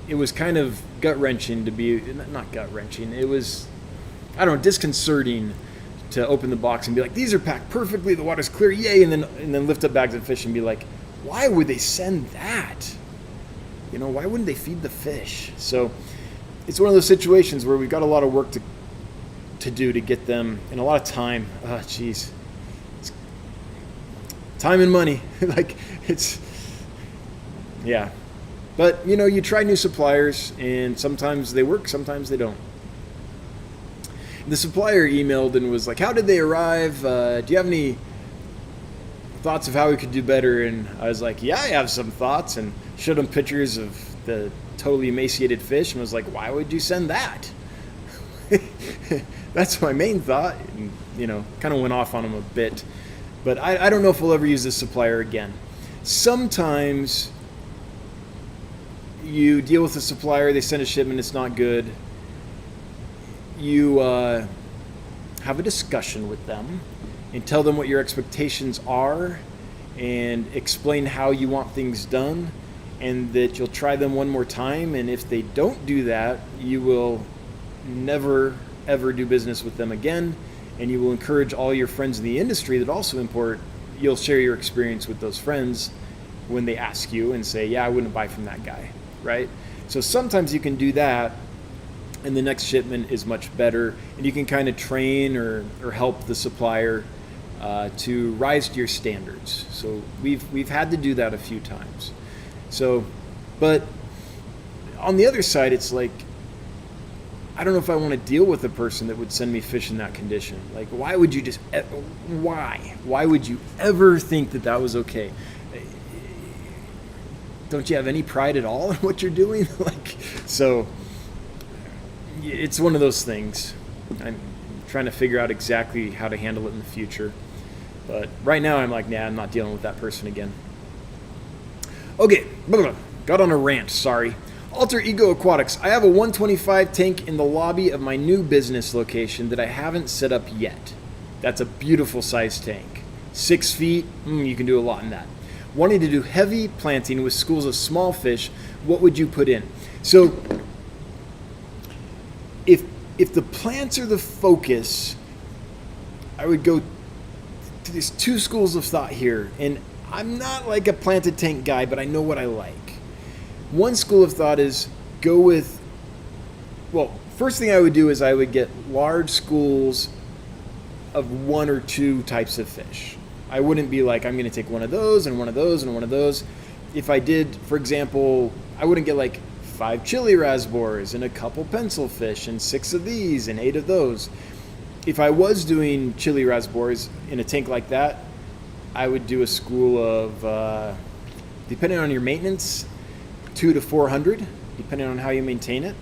it was kind of gut-wrenching to be, not gut-wrenching, it was, I don't know, disconcerting to open the box and be like, these are packed perfectly, the water's clear, yay, and then lift up bags of fish and be like, why would they send that? You know, why wouldn't they feed the fish? So it's one of those situations where we've got a lot of work to do to get them, and a lot of time. Oh, geez. Time and money. Like, it's, yeah. But, you know, you try new suppliers, and sometimes they work, sometimes they don't. The supplier emailed and was like, how did they arrive? Do you have any thoughts of how we could do better? And I was like, yeah, I have some thoughts, and showed them pictures of the totally emaciated fish and was like, why would you send that? That's my main thought. And, you know, kind of went off on them a bit. But I don't know if we'll ever use this supplier again. Sometimes you deal with a supplier, they send a shipment, it's not good. You have a discussion with them and tell them what your expectations are and explain how you want things done, and that you'll try them one more time, and if they don't do that, you will never ever do business with them again, and you will encourage all your friends in the industry that also import. You'll share your experience with those friends when they ask you and say, yeah, I wouldn't buy from that guy, right? So sometimes you can do that, and the next shipment is much better, and you can kind of train or help the supplier to rise to your standards. So we've had to do that a few times. So, but on the other side, it's like, I don't know if I want to deal with a person that would send me fish in that condition. Like, why would you just, why would you ever think that that was okay? Don't you have any pride at all in what you're doing? Like, so it's one of those things. I'm trying to figure out exactly how to handle it in the future. But right now I'm like, nah, I'm not dealing with that person again. Okay, got on a rant, sorry. Alter Ego Aquatics. I have a 125 tank in the lobby of my new business location that I haven't set up yet. That's a beautiful sized tank. 6 feet, you can do a lot in that. Wanting to do heavy planting with schools of small fish, what would you put in? So if the plants are the focus, I would go to these two schools of thought here. And I'm not like a planted tank guy, but I know what I like. One school of thought is go with, well, first thing I would do is I would get large schools of one or two types of fish. I wouldn't be like, I'm going to take one of those and one of those and one of those. If I did, for example, I wouldn't get like 5 chili rasboras and a couple pencil fish and 6 of these and 8 of those. If I was doing chili rasboras in a tank like that, I would do a school of, depending on your maintenance, 200 to 400, depending on how you maintain it.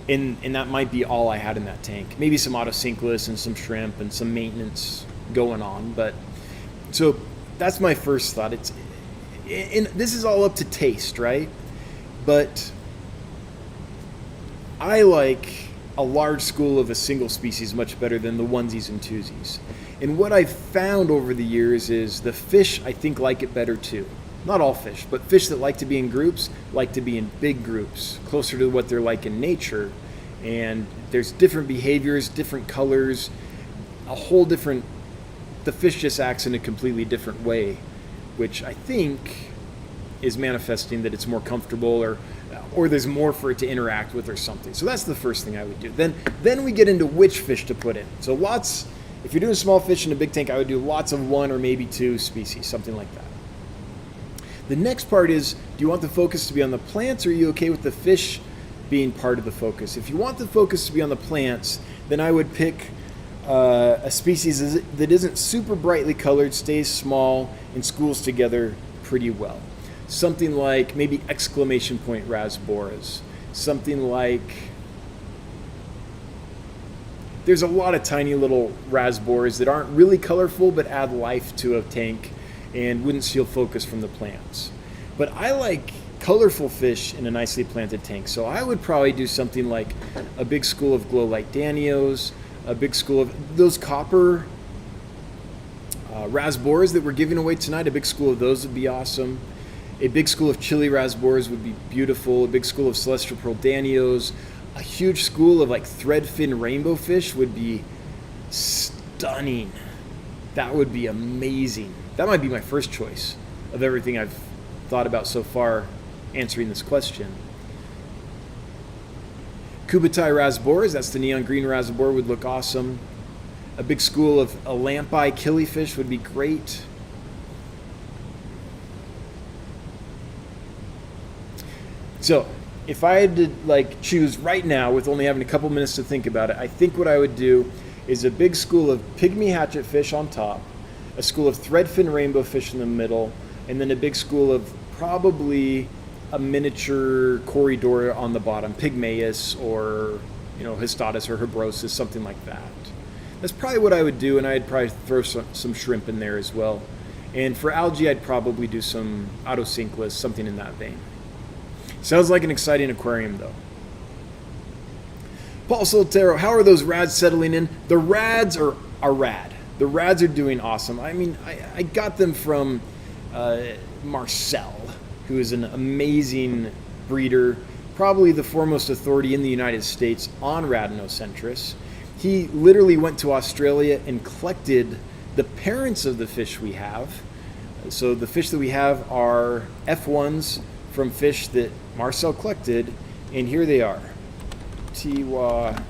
And that might be all I had in that tank. Maybe some autosinkless and some shrimp and some maintenance going on. But so that's my first thought. And this is all up to taste, right? But I like a large school of a single species much better than the onesies and twosies. And what I've found over the years is the fish, I think, like it better too. Not all fish, but fish that like to be in groups like to be in big groups, closer to what they're like in nature. And there's different behaviors, different colors, a whole different, the fish just acts in a completely different way, which I think is manifesting that it's more comfortable or there's more for it to interact with or something. So that's the first thing I would do. Then we get into which fish to put in. So if you're doing small fish in a big tank, I would do lots of 1 or maybe 2 species, something like that. The next part is, do you want the focus to be on the plants, or are you okay with the fish being part of the focus? If you want the focus to be on the plants, then I would pick a species that isn't super brightly colored, stays small, and schools together pretty well. Something like maybe exclamation point rasboras. Something like, there's a lot of tiny little rasboras that aren't really colorful but add life to a tank and wouldn't steal focus from the plants. But I like colorful fish in a nicely planted tank, so I would probably do something like a big school of glow light danios, a big school of those copper rasboras that we're giving away tonight. A big school of those would be awesome. A big school of chili rasboras would be beautiful. A big school of celestial pearl danios. A huge school of like threadfin rainbow fish would be stunning. That would be amazing. That might be my first choice of everything I've thought about so far answering this question. Kubutai rasboras, that's the neon green rasbora, would look awesome. A big school of a lamp eye killifish would be great. So if I had to choose right now with only having a couple minutes to think about it, I think what I would do is a big school of pygmy hatchetfish on top, a school of threadfin rainbow fish in the middle, and then a big school of probably a miniature corridor on the bottom, pygmaeus or histatus or hebrosis, something like that. That's probably what I would do, and I'd probably throw some shrimp in there as well. And for algae, I'd probably do some autosinkless, something in that vein. Sounds like an exciting aquarium, though. Paul Soltero, how are those rads settling in? The rads are rad. The rads are doing awesome. I mean, I got them from Marcel, who is an amazing breeder, probably the foremost authority in the United States on Radinocentris. He literally went to Australia and collected the parents of the fish we have. So the fish that we have are F1s from fish that Marcel collected, and here they are. The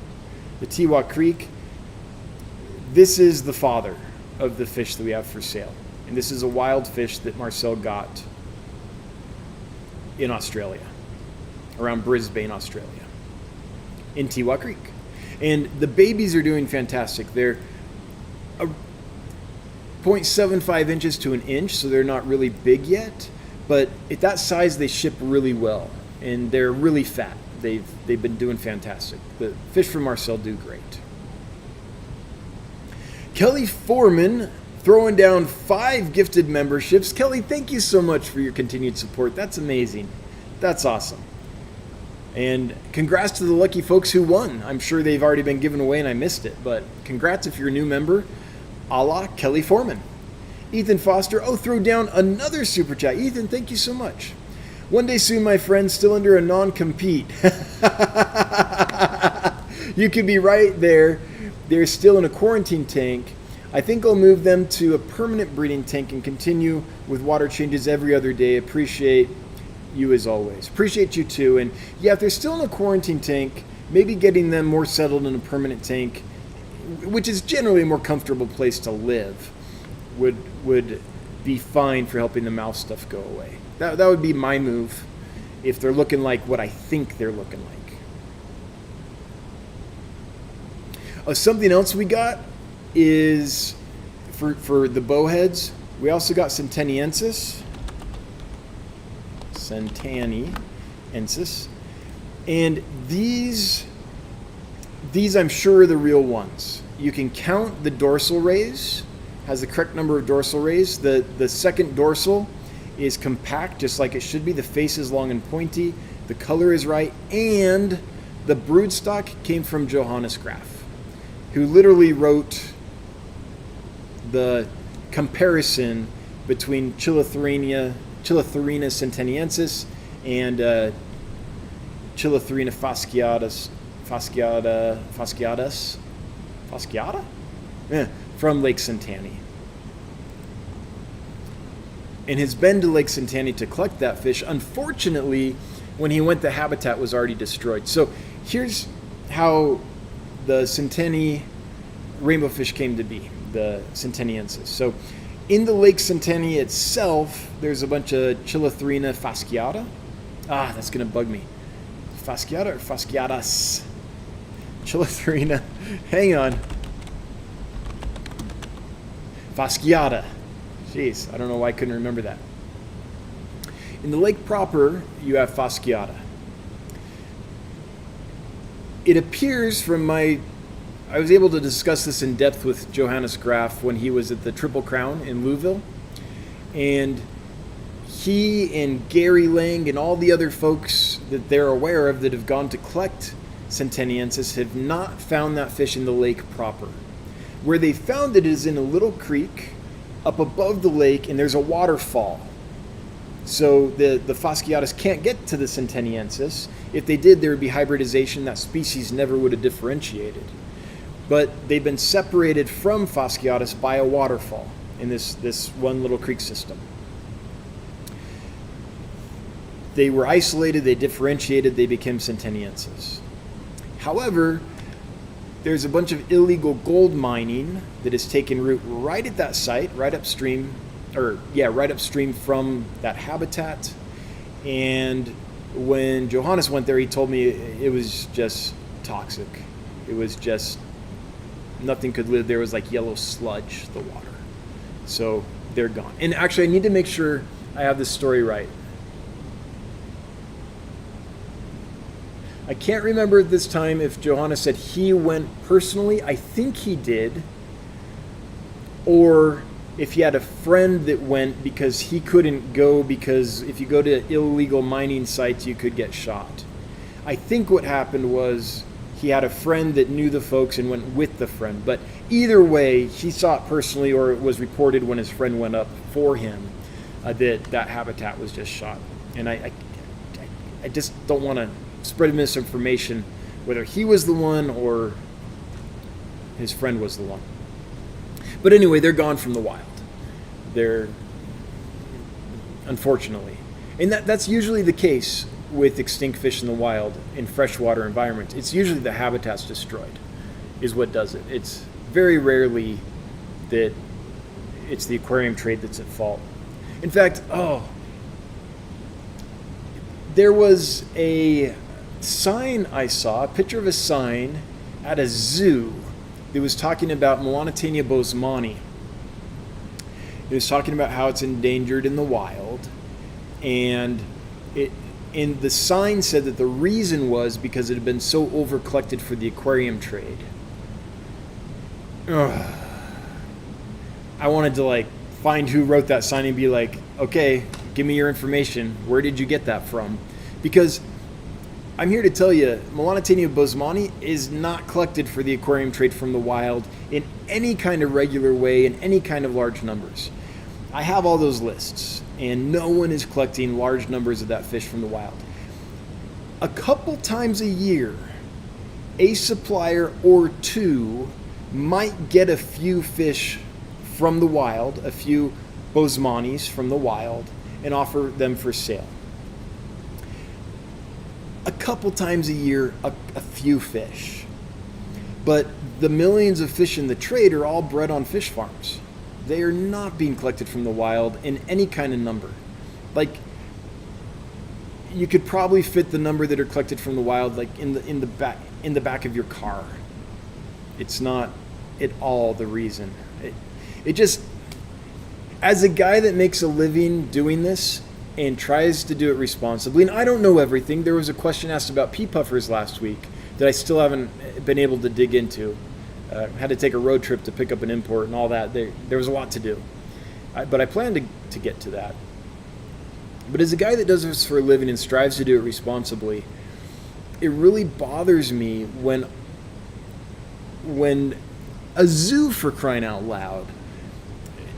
Tiwa Creek. This is the father of the fish that we have for sale. And this is a wild fish that Marcel got in Australia, around Brisbane, Australia, in Tiwa Creek. And the babies are doing fantastic. They're 0.75 inches to an inch, so they're not really big yet. But at that size, they ship really well, and they're really fat. They've been doing fantastic. The fish from Marcel do great. Kelly Foreman throwing down 5 gifted memberships. Kelly, thank you so much for your continued support. That's amazing. That's awesome. And congrats to the lucky folks who won. I'm sure they've already been given away and I missed it, but congrats if you're a new member, a la Kelly Foreman. Ethan Foster, throw down another super chat. Ethan, thank you so much. One day soon, my friend, still under a non-compete. You could be right there. They're still in a quarantine tank. I think I'll move them to a permanent breeding tank and continue with water changes every other day. Appreciate you as always. Appreciate you too. And yeah, if they're still in a quarantine tank, maybe getting them more settled in a permanent tank which is generally a more comfortable place to live, would be fine for helping the mouth stuff go away. That would be my move if they're looking like what I think they're looking like. Something else we got is for the bowheads. We also got Centaniensis, and these I'm sure are the real ones. You can count the dorsal rays, has the correct number of dorsal rays. The second dorsal is compact, just like it should be. The face is long and pointy. The color is right, and the broodstock came from Johannes Graf, who literally wrote the comparison between Chilotherina centeniensis and Chilotherina fasciata from Lake Centani, and has been to Lake Centani to collect that fish. Unfortunately, when he went, the habitat was already destroyed. So here's how the Centani rainbow fish came to be, the Centaniensis. So in the Lake Centani itself, there's a bunch of Chilotherina fasciata. That's going to bug me. Fasciata or fasciatas? Chilotherina. Hang on. Fasciata. Jeez, I don't know why I couldn't remember that. In the lake proper, you have fasciata. It appears from I was able to discuss this in depth with Johannes Graf when he was at the Triple Crown in Louisville. And he and Gary Lang and all the other folks that they're aware of that have gone to collect Centaniensis have not found that fish in the lake proper. Where they found it is in a little creek up above the lake, and there's a waterfall. So the fasciatas can't get to the Centaniensis. If they did, there would be hybridization. That species never would have differentiated. But they've been separated from fasciatas by a waterfall in this one little creek system. They were isolated, they differentiated, they became Centaniensis. However, there's a bunch of illegal gold mining that has taken root right at that site, right upstream from that habitat. And when Johannes went there, he told me it was just toxic. It was just, nothing could live there. It was like yellow sludge, the water. So they're gone. And actually, I need to make sure I have this story right. I can't remember at this time if Johannes said he went personally. I think he did. Or if he had a friend that went because he couldn't go, because if you go to illegal mining sites, you could get shot. I think what happened was he had a friend that knew the folks and went with the friend. But either way, he saw it personally, or it was reported when his friend went up for him that habitat was just shot. And I just don't want to spread misinformation, whether he was the one or his friend was the one. But anyway, they're gone from the wild. They're, unfortunately. And that's usually the case with extinct fish in the wild in freshwater environments. It's usually the habitat's destroyed is what does it. It's very rarely that it's the aquarium trade that's at fault. In fact, there was a sign I saw, a picture of a sign at a zoo that was talking about Melanitania bosemani. It was talking about how it's endangered in the wild, and the sign said that the reason was because it had been so over-collected for the aquarium trade. Ugh. I wanted to find who wrote that sign and be like, okay, give me your information. Where did you get that from? Because I'm here to tell you, Melanitania bosemani is not collected for the aquarium trade from the wild in any kind of regular way, in any kind of large numbers. I have all those lists, and no one is collecting large numbers of that fish from the wild. A couple times a year, a supplier or two might get a few fish from the wild, a few boesmanis from the wild, and offer them for sale. A couple times a year, a few fish. But the millions of fish in the trade are all bred on fish farms. They are not being collected from the wild in any kind of number. Like, you could probably fit the number that are collected from the wild like in the back of your car. It's not at all the reason. It just, as a guy that makes a living doing this and tries to do it responsibly, and I don't know everything. There was a question asked about pea puffers last week that I still haven't been able to dig into. Had to take a road trip to pick up an import and all that. There was a lot to do. But I plan to get to that. But as a guy that does this for a living and strives to do it responsibly, it really bothers me when a zoo, for crying out loud,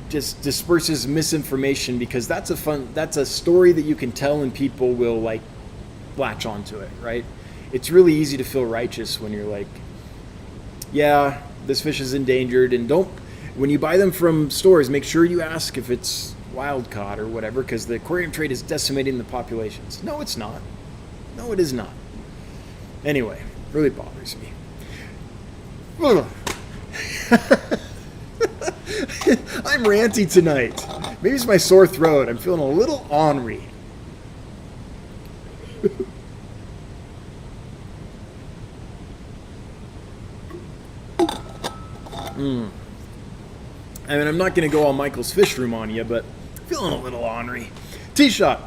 just disperses misinformation, because that's a story that you can tell and people will like latch onto it, right? It's really easy to feel righteous when you're like, yeah, this fish is endangered, and when you buy them from stores, make sure you ask if it's wild caught or whatever, because the aquarium trade is decimating the populations. No, it's not. No, it is not. Anyway, really bothers me. I'm ranty tonight. Maybe it's my sore throat. I'm feeling a little ornery. I mean, I'm not going to go all Michael's Fish Room on you, but feeling a little ornery. T-shot.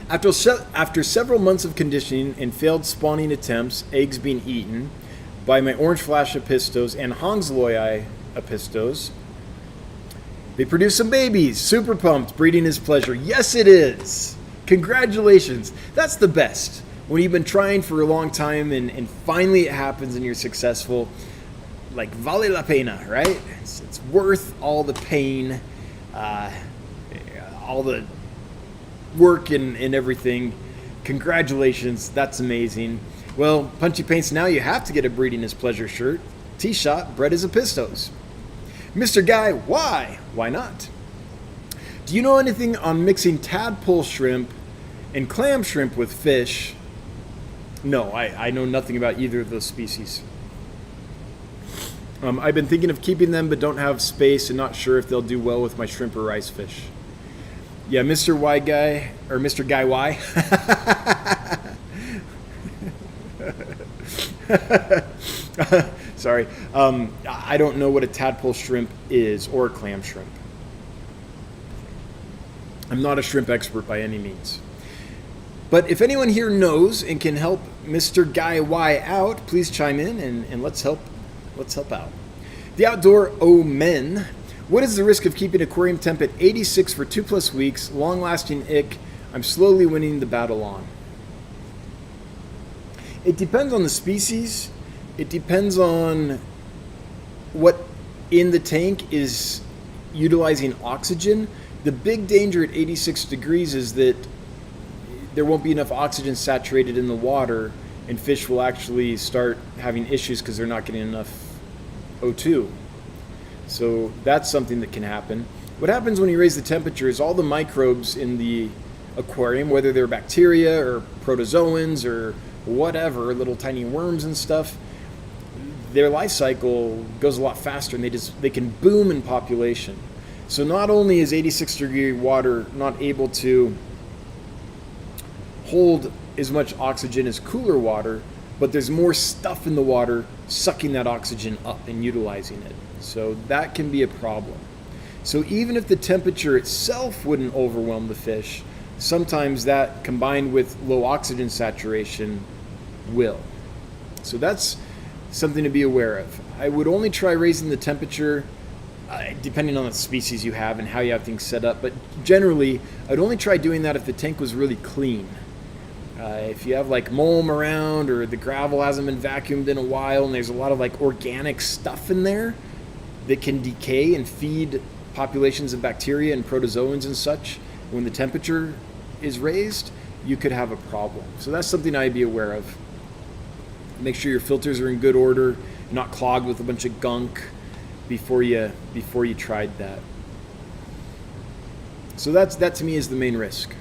After several months of conditioning and failed spawning attempts, eggs being eaten by my orange flash apistos and Hongsloi apistos, they produced some babies. Super pumped. Breeding is pleasure. Yes, it is. Congratulations. That's the best. When you've been trying for a long time and finally it happens and you're successful, like vale la pena, right? It's worth all the pain, all the work and everything. Congratulations. That's amazing. Well, Punchy Paints, now you have to get a Breeding is Pleasure shirt. T-shot, bred as apistos. Mr. Guy, why? Why not? Do you know anything on mixing tadpole shrimp and clam shrimp with fish? No, I know nothing about either of those species. I've been thinking of keeping them, but don't have space and not sure if they'll do well with my shrimp or rice fish. Yeah, Mr. Y Guy, or Mr. Guy Y. Sorry. I don't know what a tadpole shrimp is or a clam shrimp. I'm not a shrimp expert by any means. But if anyone here knows and can help Mr. Guy Y out, please chime in and let's help out. The Outdoor Men. What is the risk of keeping aquarium temp at 86 for 2+ weeks? Long-lasting ick. I'm slowly winning the battle on. It depends on the species. It depends on what in the tank is utilizing oxygen. The big danger at 86 degrees is that there won't be enough oxygen saturated in the water, and fish will actually start having issues because they're not getting enough O2. So that's something that can happen. What happens when you raise the temperature is all the microbes in the aquarium, whether they're bacteria or protozoans or whatever, little tiny worms and stuff, their life cycle goes a lot faster, and they can boom in population. So not only is 86-degree water not able to hold as much oxygen as cooler water, but there's more stuff in the water sucking that oxygen up and utilizing it. So that can be a problem. So even if the temperature itself wouldn't overwhelm the fish, sometimes that combined with low oxygen saturation will. So that's something to be aware of. I would only try raising the temperature depending on the species you have and how you have things set up, but generally I'd only try doing that if the tank was really clean. If you have like mulm around, or the gravel hasn't been vacuumed in a while and there's a lot of like organic stuff in there that can decay and feed populations of bacteria and protozoans and such, when the temperature is raised, you could have a problem. So that's something I'd be aware of. Make sure your filters are in good order, not clogged with a bunch of gunk before you tried that. So that to me is the main risk.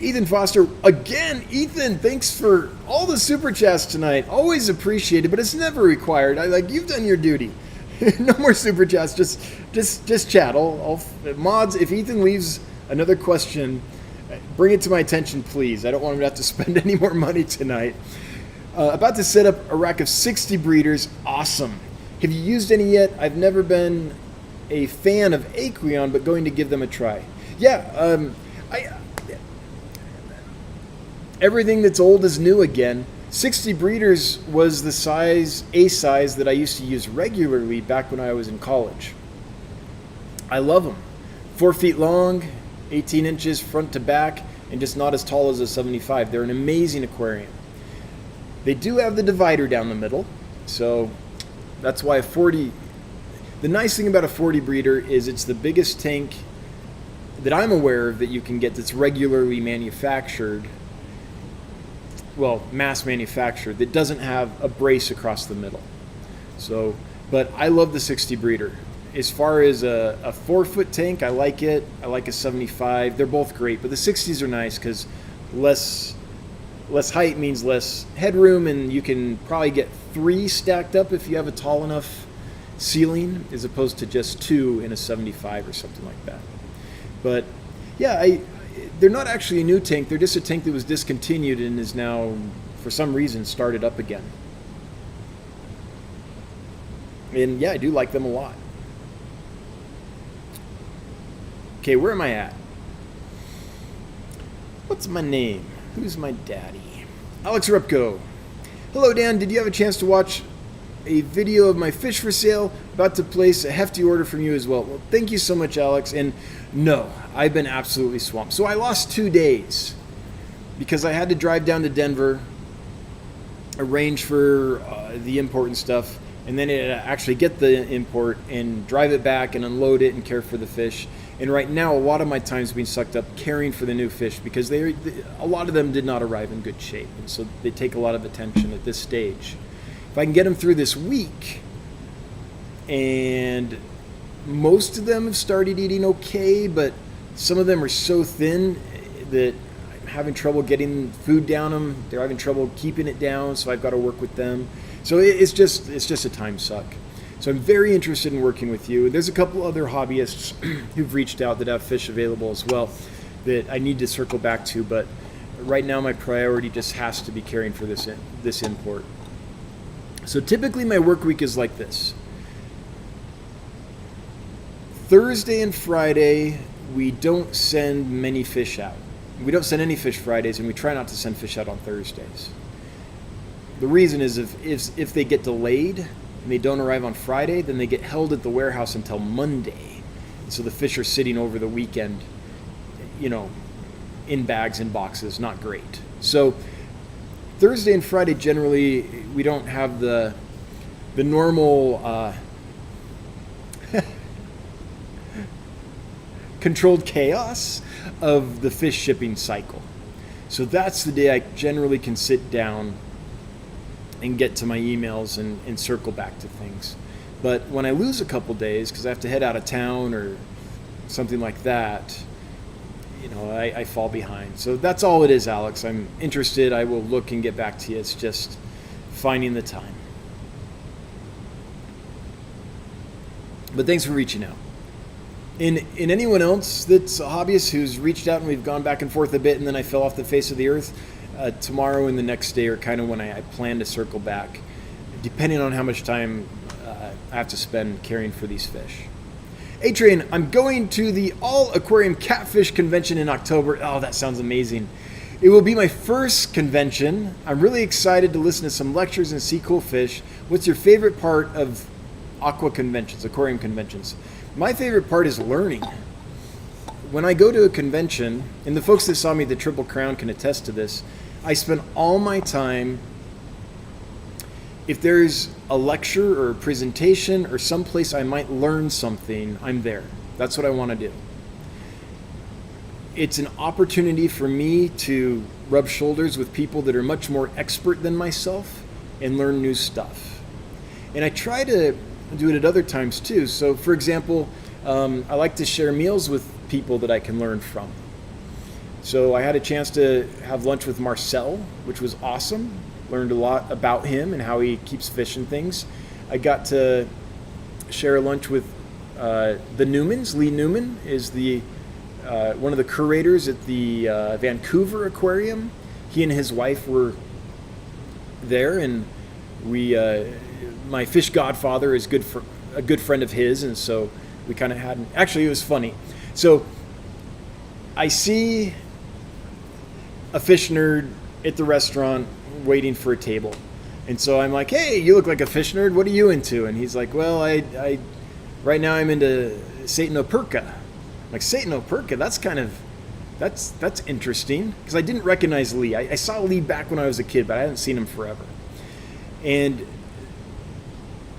Ethan Foster, again, Ethan, thanks for all the super chats tonight. Always appreciated, but it's never required. You've done your duty. No more super chats, just chat. Mods, if Ethan leaves another question, bring it to my attention, please. I don't want him to have to spend any more money tonight. About to set up a rack of 60 breeders. Awesome. Have you used any yet? I've never been a fan of Aquarium, but going to give them a try. Yeah, everything that's old is new again. 60 breeders was the size that I used to use regularly back when I was in college. I love them. 4 feet long, 18 inches front to back, and just not as tall as a 75. They're an amazing aquarium. They do have the divider down the middle, so that's why a 40... The nice thing about a 40 breeder is it's the biggest tank that I'm aware of that you can get that's regularly manufactured, well, mass manufactured, that doesn't have a brace across the middle. So, but I love the 60 breeder. As far as a 4-foot tank, I like it. I like a 75. They're both great, but the 60s are nice because less height means less headroom, and you can probably get 3 stacked up if you have a tall enough ceiling, as opposed to just 2 in a 75 or something like that. But yeah, they're not actually a new tank. They're just a tank that was discontinued and is now, for some reason, started up again. And yeah, I do like them a lot. Okay, where am I at? What's my name? Who's my daddy? Alex Repko. Hello, Dan. Did you have a chance to watch a video of my fish for sale? About to place a hefty order from you as well. Well, thank you so much, Alex. And no, I've been absolutely swamped. So I lost 2 days because I had to drive down to Denver, arrange for the import and stuff, and then actually get the import and drive it back and unload it and care for the fish. And right now, a lot of my time is being sucked up caring for the new fish because a lot of them did not arrive in good shape, and so they take a lot of attention at this stage. If I can get them through this week, and most of them have started eating okay, but some of them are so thin that I'm having trouble getting food down them. They're having trouble keeping it down, so I've got to work with them. So it's just a time suck. So I'm very interested in working with you. There's a couple other hobbyists who've reached out that have fish available as well that I need to circle back to, but right now my priority just has to be caring for this import. So typically my work week is like this. Thursday and Friday, we don't send many fish out. We don't send any fish Fridays, and we try not to send fish out on Thursdays. The reason is if they get delayed and they don't arrive on Friday, then they get held at the warehouse until Monday. So the fish are sitting over the weekend, in bags and boxes. Not great. So Thursday and Friday, generally, we don't have the normal controlled chaos of the fish shipping cycle. So that's the day I generally can sit down and get to my emails and circle back to things. But when I lose a couple days, because I have to head out of town or something like that, I fall behind. So that's all it is, Alex. I'm interested. I will look and get back to you. It's just finding the time. But thanks for reaching out. In anyone else that's a hobbyist who's reached out and we've gone back and forth a bit and then I fell off the face of the earth, tomorrow and the next day are kind of when I plan to circle back, depending on how much time I have to spend caring for these fish. A-Train, I'm going to the All Aquarium Catfish Convention in October. Oh, that sounds amazing. It will be my first convention. I'm really excited to listen to some lectures and see cool fish. What's your favorite part of aquarium conventions? My favorite part is learning. When I go to a convention, and the folks that saw me at the Triple Crown can attest to this, I spend all my time, if there's a lecture or a presentation or someplace I might learn something, I'm there. That's what I want to do. It's an opportunity for me to rub shoulders with people that are much more expert than myself and learn new stuff. And I try to do it at other times too. So for example, I like to share meals with people that I can learn from. So I had a chance to have lunch with Marcel, which was awesome. Learned a lot about him and how he keeps fish and things. I got to share a lunch with the Newmans. Lee Newman is the one of the curators at the Vancouver Aquarium. He and his wife were there, and we, my fish godfather is a good friend of his, and so we kind of had. Actually, it was funny. So I see a fish nerd at the restaurant waiting for a table, and so I'm like, "Hey, you look like a fish nerd. What are you into?" And he's like, "Well, I right now I'm into Satanoperca." I'm like, Satanoperca? That's interesting, because I didn't recognize Lee. I saw Lee back when I was a kid, but I hadn't seen him forever. And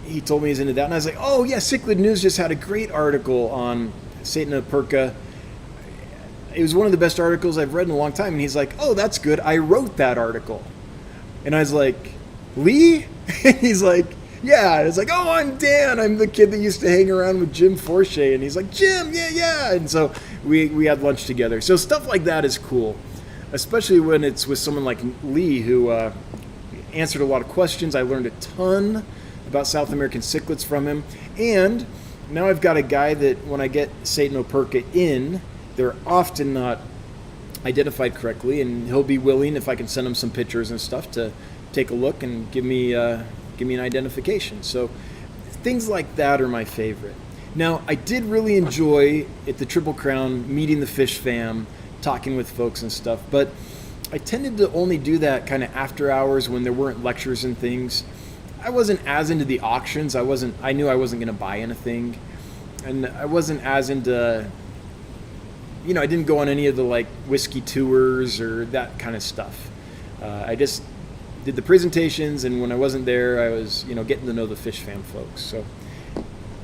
he told me he's into that, and I was like, "Oh yeah, Cichlid News just had a great article on Satanoperca. It was one of the best articles I've read in a long time." And he's like, "Oh, that's good. I wrote that article." And I was like, "Lee?" And he's like, "Yeah." And I was like, "Oh, I'm Dan. I'm the kid that used to hang around with Jim Forshey." And he's like, "Jim, yeah." And so we had lunch together. So stuff like that is cool, especially when it's with someone like Lee, who answered a lot of questions. I learned a ton about South American cichlids from him. And now I've got a guy that when I get Satanoperca in, they're often not identified correctly, and he'll be willing, if I can send him some pictures and stuff, to take a look and give me an identification. So things like that are my favorite. Now, I did really enjoy at the Triple Crown meeting the fish fam, talking with folks and stuff, but I tended to only do that kind of after hours when there weren't lectures and things. I wasn't as into the auctions. I knew I wasn't going to buy anything, and I wasn't as into, I didn't go on any of the like whiskey tours or that kind of stuff. I just did the presentations, and when I wasn't there, I was, getting to know the fish fam folks. So,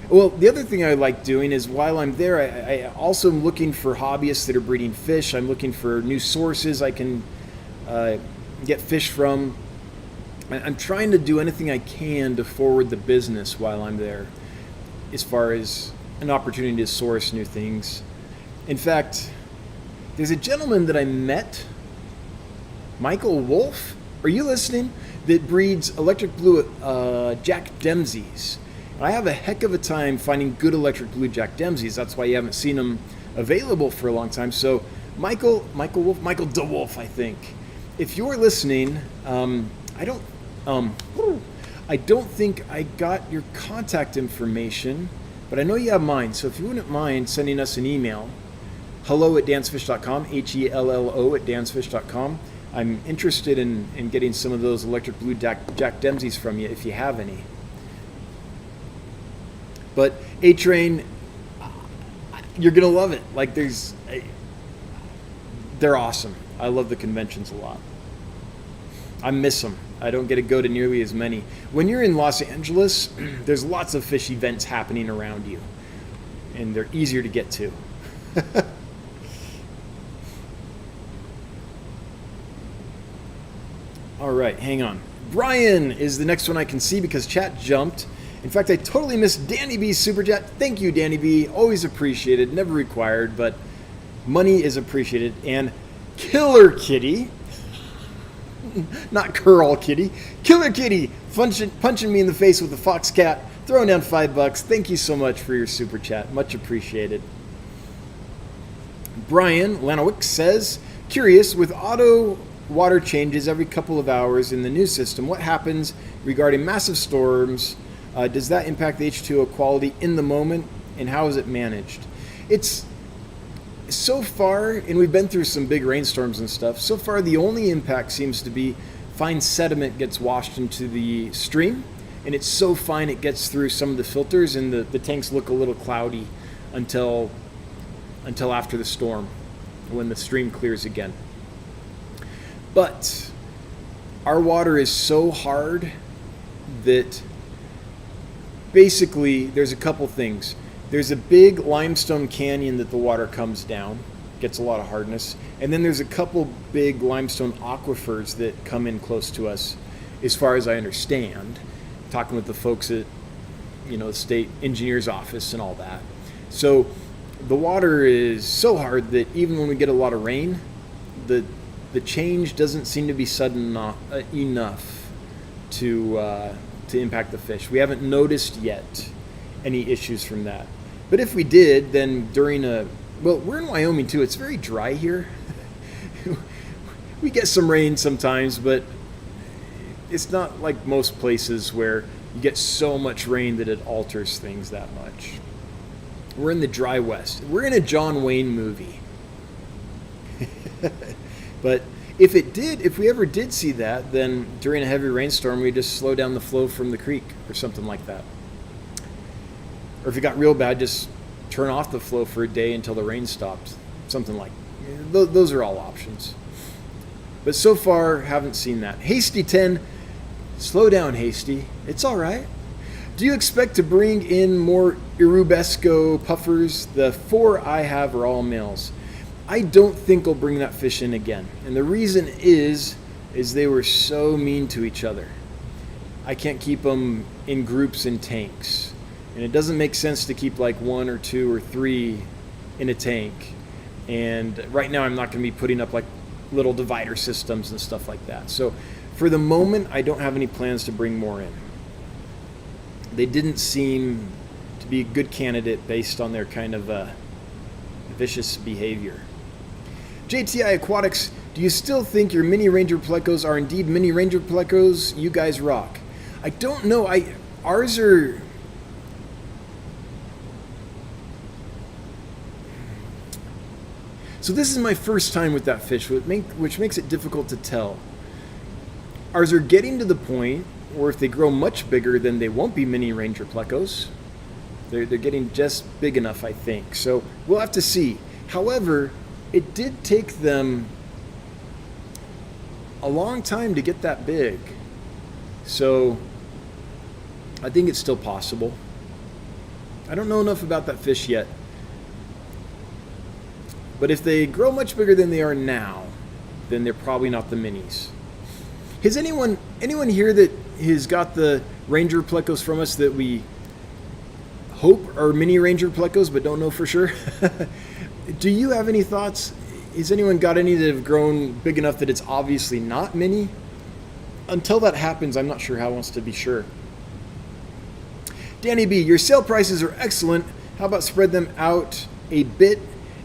well, the other thing I like doing is while I'm there, I also am looking for hobbyists that are breeding fish. I'm looking for new sources I can get fish from. I'm trying to do anything I can to forward the business while I'm there, as far as an opportunity to source new things. In fact, there's a gentleman that I met, Michael Wolf, are you listening? That breeds electric blue Jack Dempseys. I have a heck of a time finding good electric blue Jack Dempseys. That's why you haven't seen them available for a long time. So Michael DeWolf, I think. If you're listening, I don't think I got your contact information, but I know you have mine. So if you wouldn't mind sending us an email, hello@dansfish.com, HELLO@dansfish.com. I'm interested in getting some of those electric blue Jack Dempseys from you if you have any. But A-Train, you're going to love it. Like they're awesome. I love the conventions a lot. I miss them. I don't get to go to nearly as many. When you're in Los Angeles, there's lots of fish events happening around you, and they're easier to get to. All right, hang on. Brian is the next one I can see because chat jumped. In fact, I totally missed Danny B's super chat. Thank you, Danny B. Always appreciated, never required, but money is appreciated. And Killer Kitty, not Curl Kitty, Killer Kitty, punching me in the face with a fox cat, throwing down $5. Thank you so much for your super chat. Much appreciated. Brian Lanowick says, curious, with auto water changes every couple of hours in the new system, what happens regarding massive storms? Does that impact the H2O quality in the moment, and how is it managed? It's so far, and we've been through some big rainstorms and stuff, so far the only impact seems to be fine sediment gets washed into the stream, and it's so fine it gets through some of the filters, and the tanks look a little cloudy until after the storm, when the stream clears again. But our water is so hard that basically there's a couple things. There's a big limestone canyon that the water comes down, gets a lot of hardness, and then there's a couple big limestone aquifers that come in close to us, as far as I understand, talking with the folks at the state engineer's office and all that. So the water is so hard that even when we get a lot of rain, the change doesn't seem to be sudden enough to impact the fish. We haven't noticed yet any issues from that. But if we did, then we're in Wyoming too. It's very dry here. We get some rain sometimes, but it's not like most places where you get so much rain that it alters things that much. We're in the dry West. We're in a John Wayne movie. But if we ever did see that, then during a heavy rainstorm, we just slow down the flow from the creek or something like that. Or if it got real bad, just turn off the flow for a day until the rain stopped. Something like those are all options. But so far, haven't seen that. Hasty 10, slow down, Hasty. It's all right. Do you expect to bring in more Irubesco puffers? The 4 I have are all males. I don't think I'll bring that fish in again. And the reason is they were so mean to each other. I can't keep them in groups in tanks. And it doesn't make sense to keep like 1 or 2 or 3 in a tank. And right now I'm not going to be putting up like little divider systems and stuff like that. So for the moment, I don't have any plans to bring more in. They didn't seem to be a good candidate based on their kind of vicious behavior. JTI Aquatics, do you still think your mini Ranger Plecos are indeed mini Ranger Plecos? You guys rock. I don't know. Ours are... So this is my first time with that fish, which makes it difficult to tell. Ours are getting to the point where if they grow much bigger, then they won't be mini Ranger Plecos. They're getting just big enough, I think. So we'll have to see. However, it did take them a long time to get that big. So I think it's still possible. I don't know enough about that fish yet. But if they grow much bigger than they are now, then they're probably not the minis. Has anyone here that has got the Ranger Plecos from us that we hope are mini Ranger Plecos but don't know for sure? Do you have any thoughts? Has anyone got any that have grown big enough that it's obviously not mini? Until that happens, I'm not sure how else to be sure. Danny B, your sale prices are excellent. How about spread them out a bit?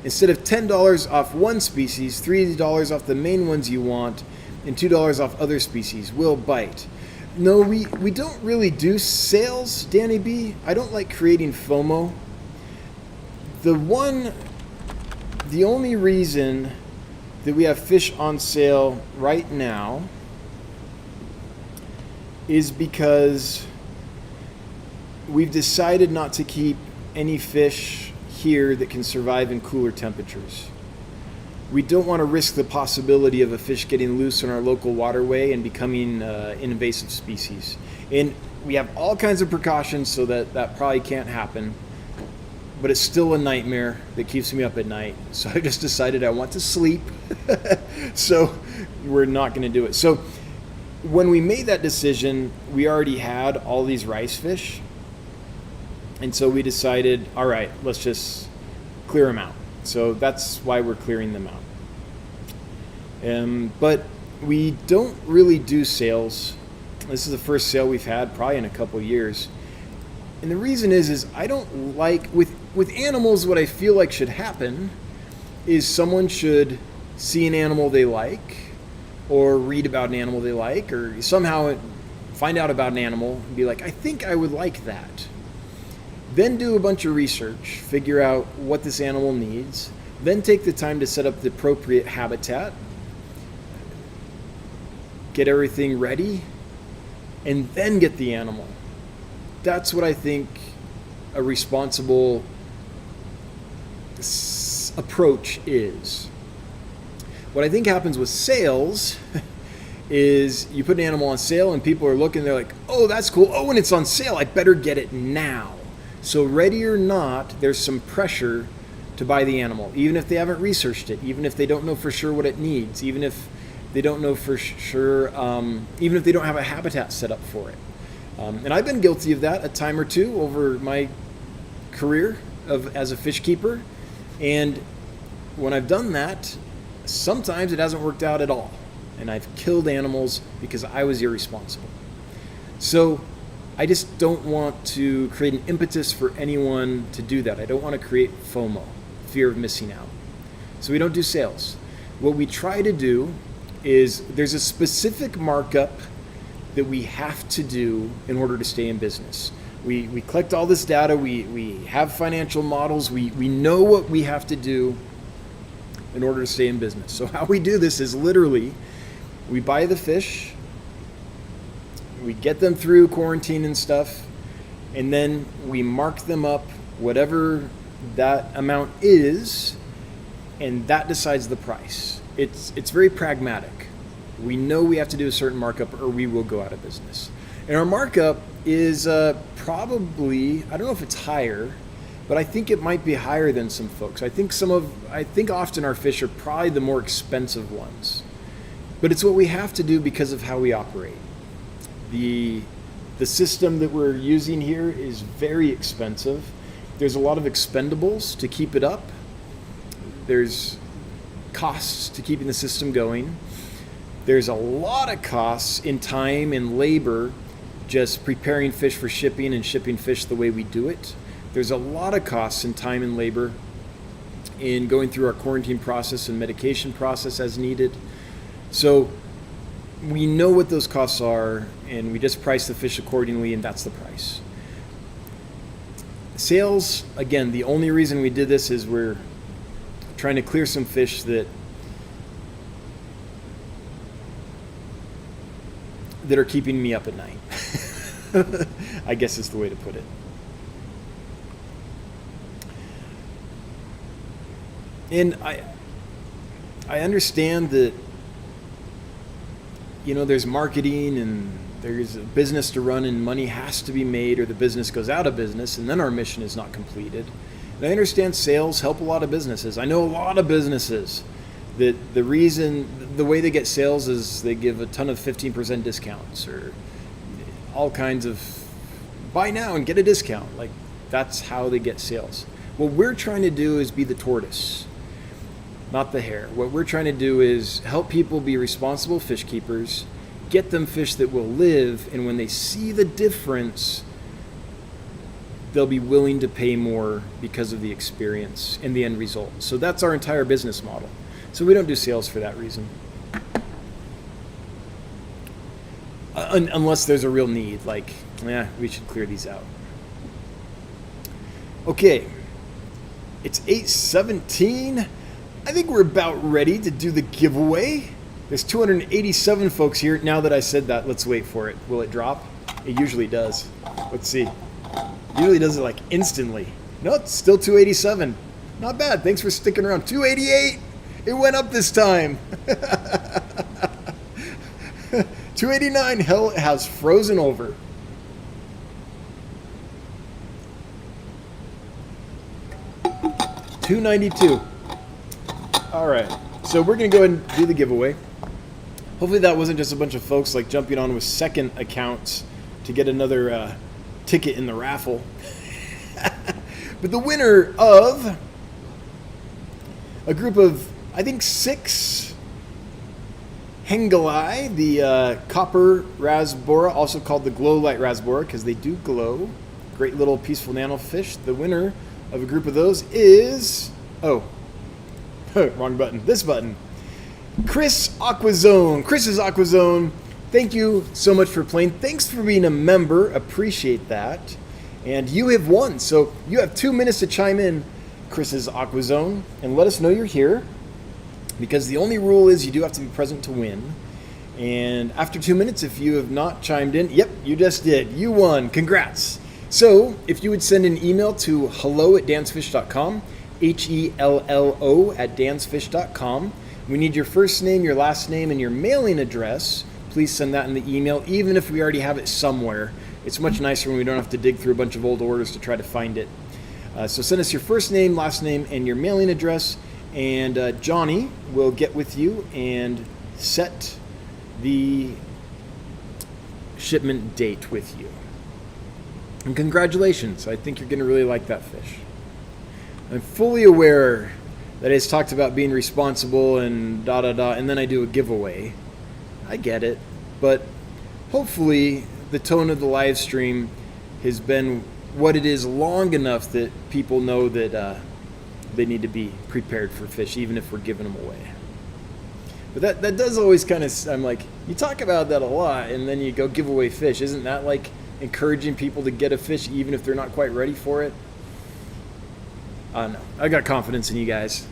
Instead of $10 off one species, $3 off the main ones you want, and $2 off other species. Will bite. No, we don't really do sales, Danny B. I don't like creating FOMO. The only reason that we have fish on sale right now is because we've decided not to keep any fish here that can survive in cooler temperatures. We don't want to risk the possibility of a fish getting loose in our local waterway and becoming an invasive species. And we have all kinds of precautions so that probably can't happen, but it's still a nightmare that keeps me up at night. So I just decided I want to sleep, so we're not going to do it. So when we made that decision, we already had all these rice fish. And so we decided, all right, let's just clear them out. So that's why we're clearing them out. But we don't really do sales. This is the first sale we've had probably in a couple years. And the reason is I don't like, with animals, what I feel like should happen is someone should see an animal they like, or read about an animal they like, or somehow find out about an animal and be like, I think I would like that. Then do a bunch of research, figure out what this animal needs, then take the time to set up the appropriate habitat, get everything ready, and then get the animal. That's what I think a responsible approach is. What I think happens with sales is you put an animal on sale and people are looking, they're like, oh, that's cool. Oh, and it's on sale. I better get it now. So ready or not, there's some pressure to buy the animal, even if they haven't researched it, even if they don't know for sure what it needs, even if they don't know for sure, even if they don't have a habitat set up for it. And I've been guilty of that a time or two over my career as a fish keeper. And when I've done that, sometimes it hasn't worked out at all, and I've killed animals because I was irresponsible. So I just don't want to create an impetus for anyone to do that. I don't want to create FOMO, fear of missing out. So we don't do sales. What we try to do is there's a specific markup that we have to do in order to stay in business. We collect all this data, we have financial models, we know what we have to do in order to stay in business. So how we do this is literally, we buy the fish, we get them through quarantine and stuff, and then we mark them up, whatever that amount is, and that decides the price. It's very pragmatic. We know we have to do a certain markup or we will go out of business. And our markup is probably, I don't know if it's higher, but I think it might be higher than some folks. I think often our fish are probably the more expensive ones. But it's what we have to do because of how we operate. The system that we're using here is very expensive. There's a lot of expendables to keep it up. There's costs to keeping the system going. There's a lot of costs in time and labor just preparing fish for shipping and shipping fish the way we do it. There's a lot of costs in time and labor in going through our quarantine process and medication process as needed. So we know what those costs are, and we just price the fish accordingly, and that's the price. Sales, again, the only reason we did this is we're trying to clear some fish that are keeping me up at night. I guess is the way to put it. And I understand that, there's marketing and there's a business to run and money has to be made or the business goes out of business and then our mission is not completed. And I understand sales help a lot of businesses. I know a lot of businesses that the way they get sales is they give a ton of 15% discounts or all kinds of buy now and get a discount. Like, that's how they get sales. What we're trying to do is be the tortoise, not the hare. What we're trying to do is help people be responsible fish keepers, get them fish that will live, and when they see the difference, they'll be willing to pay more because of the experience and the end result. So that's our entire business model. So we don't do sales for that reason. Unless there's a real need, like, we should clear these out. Okay, it's 8:17. I think we're about ready to do the giveaway. There's 287 folks here. Now that I said that, let's wait for it. Will it drop? It usually does. Let's see. Usually does it like instantly. No, it's still 287. Not bad. Thanks for sticking around. 288. It went up this time. 289. Hell, it has frozen over. $292. All right. So we're going to go ahead and do the giveaway. Hopefully that wasn't just a bunch of folks like jumping on with second accounts to get another ticket in the raffle. But the winner of a group of, I think, 6 Hengelai, the copper Rasbora, also called the glow light Rasbora because they do glow. Great little peaceful nano fish. The winner of a group of those is, wrong button, this button. Chris Aquazone. Chris's Aquazone, thank you so much for playing. Thanks for being a member. Appreciate that. And you have won. So you have 2 minutes to chime in, Chris's Aquazone, and let us know you're here. Because the only rule is you do have to be present to win. And after 2 minutes, if you have not chimed in, yep, you just did. You won. Congrats. So if you would send an email to hello@dansfish.com, hello@dansfish.com. We need your first name, your last name, and your mailing address. Please send that in the email, even if we already have it somewhere. It's much nicer when we don't have to dig through a bunch of old orders to try to find it. So send us your first name, last name, and your mailing address, and Johnny will get with you and set the shipment date with you. And congratulations. I think you're going to really like that fish. I'm fully aware that is talked about being responsible and da da da, and then I do a giveaway. I get it, but hopefully the tone of the live stream has been what it is long enough that people know that they need to be prepared for fish, even if we're giving them away. But that does always kind of, I'm like, you talk about that a lot, and then you go give away fish. Isn't that like encouraging people to get a fish even if they're not quite ready for it? I don't know. I got confidence in you guys.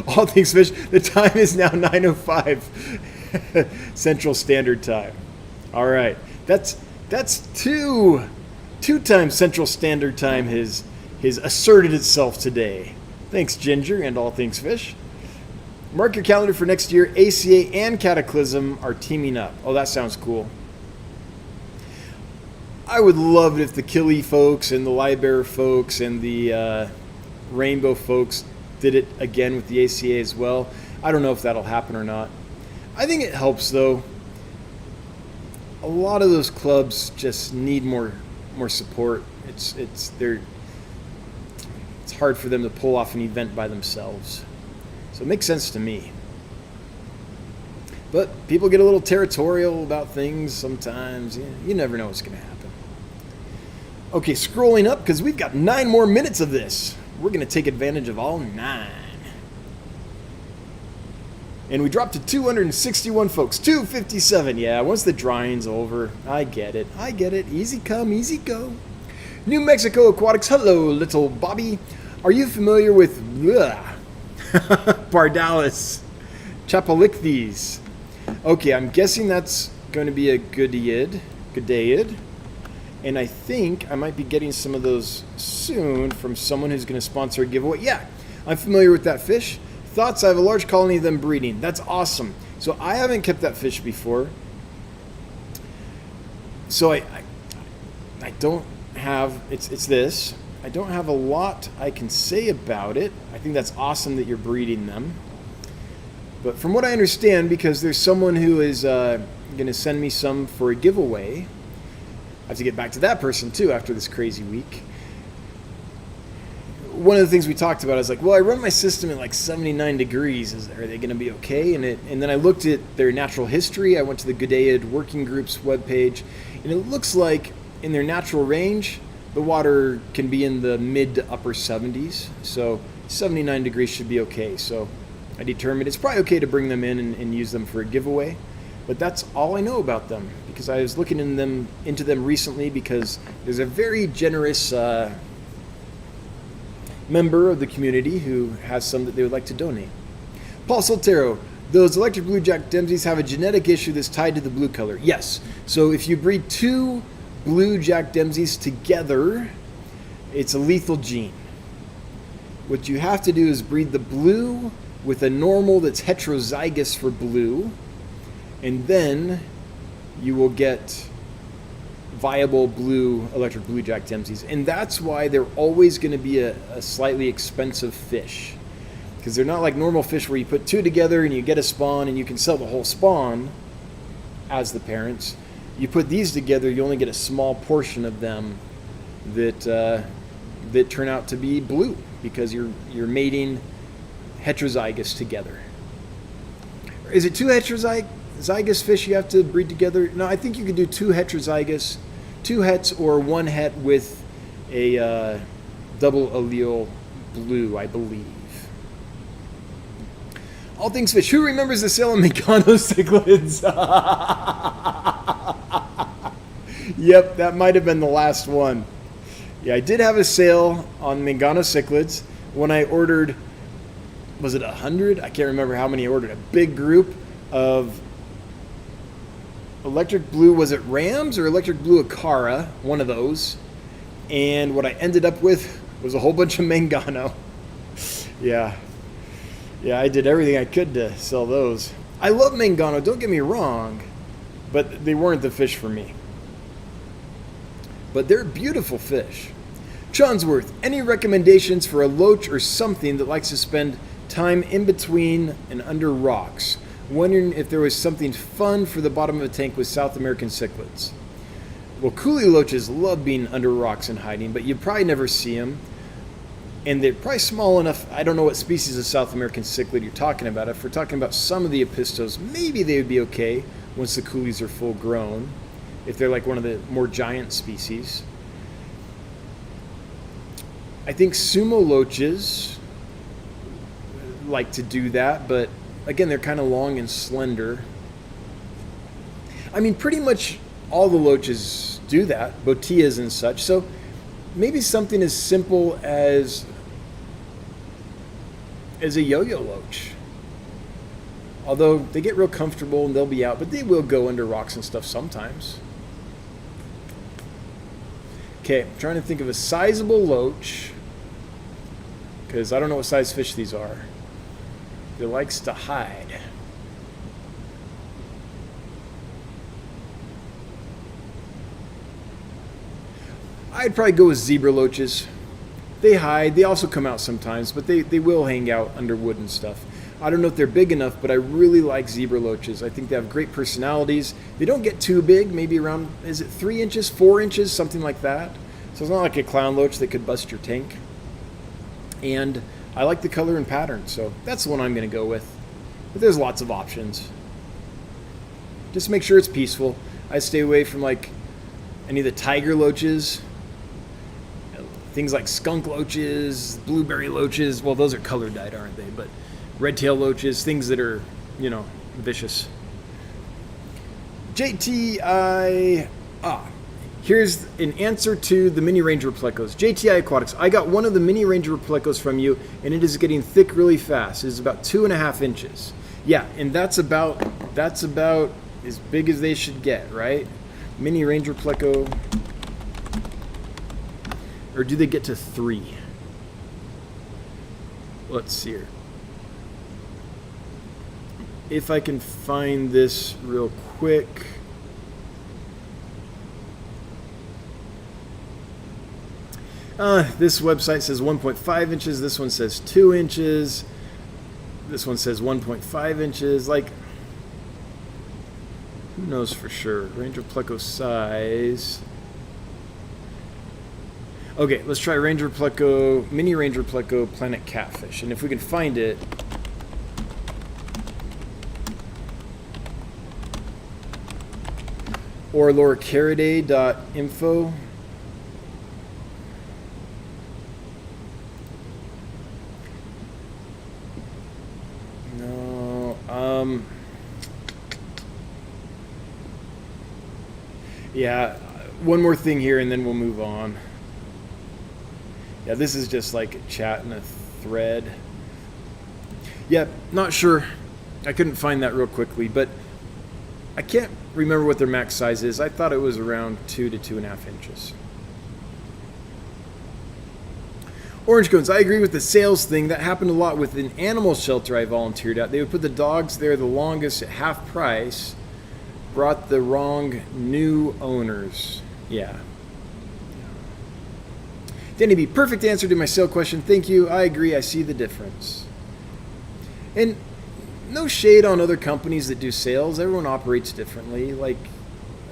All things fish. The time is now 9:05 Central Standard Time. All right. That's two times Central Standard Time has asserted itself today. Thanks, Ginger, and All Things Fish. Mark your calendar for next year. ACA and Cataclysm are teaming up. Oh, that sounds cool. I would love it if the Killy folks and the Libear folks and the Rainbow folks did it again with the ACA as well. I don't know if that'll happen or not. I think it helps, though. A lot of those clubs just need more support. It's hard for them to pull off an event by themselves. So it makes sense to me. But people get a little territorial about things sometimes. You never know what's going to happen. Okay, scrolling up because we've got 9 more minutes of this. We're going to take advantage of all 9. And we dropped to 261 folks. 257. Yeah, once the drying's over. I get it. Easy come, easy go. New Mexico Aquatics. Hello, little Bobby. Are you familiar with Pardalis chapalichthys? Okay, I'm guessing that's going to be a goodayid. And I think I might be getting some of those soon from someone who's going to sponsor a giveaway. Yeah, I'm familiar with that fish. Thoughts, I have a large colony of them breeding. That's awesome. So I haven't kept that fish before. So I don't have, it's this. I don't have a lot I can say about it. I think that's awesome that you're breeding them. But from what I understand, because there's someone who is going to send me some for a giveaway, I have to get back to that person too after this crazy week. One of the things we talked about is like, well, I run my system at like 79 degrees. Are they going to be okay? And then I looked at their natural history. I went to the Goodayid Working Group's webpage, and it looks like in their natural range, the water can be in the mid to upper 70s. So 79 degrees should be okay. So I determined it's probably okay to bring them in and use them for a giveaway. But that's all I know about them, because I was looking into them recently because there's a very generous member of the community who has some that they would like to donate. Paul Soltero, those electric blue Jack Dempseys have a genetic issue that's tied to the blue color. Yes. So if you breed 2 blue Jack Dempseys together, it's a lethal gene. What you have to do is breed the blue with a normal that's heterozygous for blue, and then you will get viable blue electric blue Jack Dempseys. And that's why they're always going to be a slightly expensive fish, because they're not like normal fish where you put 2 together and you get a spawn and you can sell the whole spawn as the parents. You put these together, you only get a small portion of them that turn out to be blue, because you're mating heterozygous together. Is it 2 heterozygous fish you have to breed together? No, I think you can do 2 heterozygous, 2 hets, or 1 het with a double allele blue, I believe. All things fish. Who remembers the sale of Megano cichlids? Yep, that might have been the last one. Yeah, I did have a sale on Megano cichlids when I ordered, was it 100? I can't remember how many I ordered. A big group of electric blue, was it Rams or electric blue Acara? One of those. And what I ended up with was a whole bunch of Megano. Yeah, I did everything I could to sell those. I love Megano, don't get me wrong, but they weren't the fish for me. But they're beautiful fish. Chonsworth, any recommendations for a loach or something that likes to spend time in between and under rocks? Wondering if there was something fun for the bottom of a tank with South American cichlids. Well, coolie loaches love being under rocks and hiding, but you probably never see them. And they're probably small enough. I don't know what species of South American cichlid you're talking about. If we're talking about some of the apistos, maybe they would be okay once the coolies are full grown, if they're like one of the more giant species. I think sumo loaches like to do that, but again, they're kind of long and slender. I mean, pretty much all the loaches do that, botillas and such. So maybe something as simple as a yo-yo loach. Although they get real comfortable and they'll be out, but they will go under rocks and stuff sometimes. Okay, I'm trying to think of a sizable loach, because I don't know what size fish these are. It likes to hide. I'd probably go with zebra loaches. They hide. They also come out sometimes, but they will hang out under wood and stuff. I don't know if they're big enough, but I really like zebra loaches. I think they have great personalities. They don't get too big, maybe around, is it 3 inches, 4 inches, something like that. So it's not like a clown loach that could bust your tank. And I like the color and pattern, so that's the one I'm going to go with. But there's lots of options. Just make sure it's peaceful. I stay away from like any of the tiger loaches. Things like skunk loaches, blueberry loaches. Well, those are color dyed, aren't they? But red tail loaches, things that are, vicious. Here's an answer to the mini Ranger Plecos. JTI Aquatics. I got one of the mini Ranger Plecos from you, and it is getting thick really fast. It is about 2.5 inches. Yeah, and that's about as big as they should get, right? Mini Ranger Pleco. Or do they get to 3? Let's see here. If I can find this real quick. This website says 1.5 inches. This one says 2 inches. This one says 1.5 inches. Like, who knows for sure? Ranger Pleco size. Okay, let's try Ranger Pleco, mini Ranger Pleco Planet Catfish. And if we can find it. Or loricaridae.info. Yeah, one more thing here and then we'll move on. Yeah, this is just like a chat in a thread. Yeah, not sure. I couldn't find that real quickly, but I can't remember what their max size is. I thought it was around 2 to 2.5 inches. Orange cones, I agree with the sales thing. That happened a lot with an animal shelter I volunteered at. They would put the dogs there the longest at half price, brought the wrong new owners. Yeah. Danny B, perfect answer to my sale question. Thank you. I agree. I see the difference. And no shade on other companies that do sales. Everyone operates differently. Like,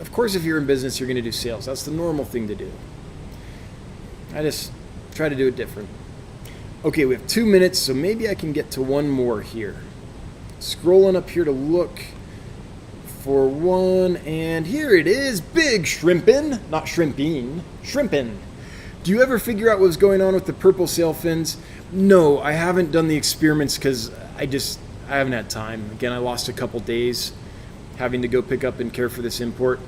of course, if you're in business, you're going to do sales. That's the normal thing to do. I just try to do it different. Okay, we have 2 minutes, so maybe I can get to one more here. Scrolling up here to look for one, and here it is. Big shrimpin', not shrimping, shrimpin'. Do you ever figure out what's going on with the purple sail fins? No, I haven't done the experiments because I haven't had time. Again, I lost a couple days having to go pick up and care for this import.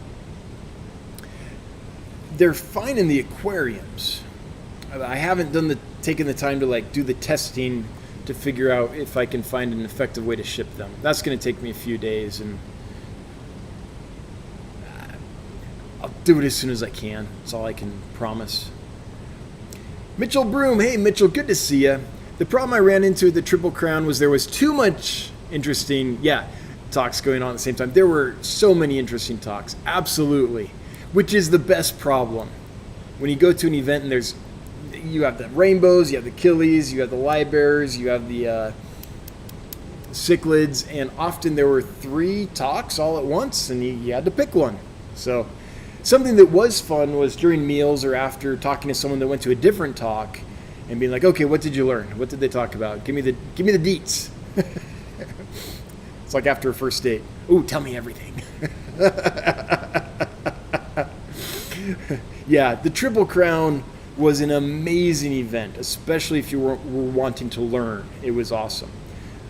They're fine in the aquariums. I haven't taken the time to do the testing to figure out if I can find an effective way to ship them. That's going to take me a few days, and I'll do it as soon as I can. That's all I can promise. Mitchell Broom, hey Mitchell, good to see you. The problem I ran into at the Triple Crown was there was too much interesting, talks going on at the same time. There were so many interesting talks, absolutely, which is the best problem. When you go to an event and you have the rainbows, you have the killies, you have the livebearers, you have the cichlids, and often there were 3 talks all at once, and you had to pick one. So something that was fun was during meals or after talking to someone that went to a different talk, and being like, okay, what did you learn? What did they talk about? Give me the deets. It's like after a first date. Ooh, tell me everything. Yeah, the Triple Crown was an amazing event, especially if you were wanting to learn. It was awesome.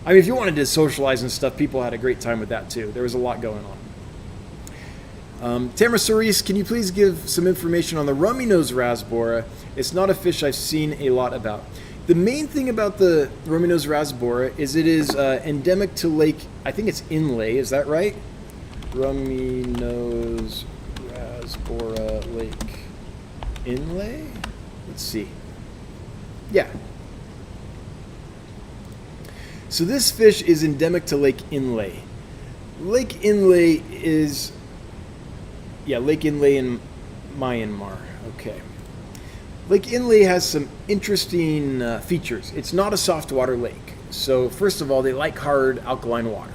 I mean, if you wanted to socialize and stuff, people had a great time with that too. There was a lot going on. Tamara Soris, can you please give some information on the rummy nose Rasbora? It's not a fish I've seen a lot about. The main thing about the rummy nose Rasbora is it is endemic to Lake, I think it's Inlay, is that right? Rummy nose Rasbora Lake Inlay? Let's see. Yeah. So this fish is endemic to Lake Inlay. Lake Inlay is, yeah, Lake Inlay in Myanmar. Okay. Lake Inlay has some interesting features. It's not a soft water lake. So first of all, they like hard alkaline water.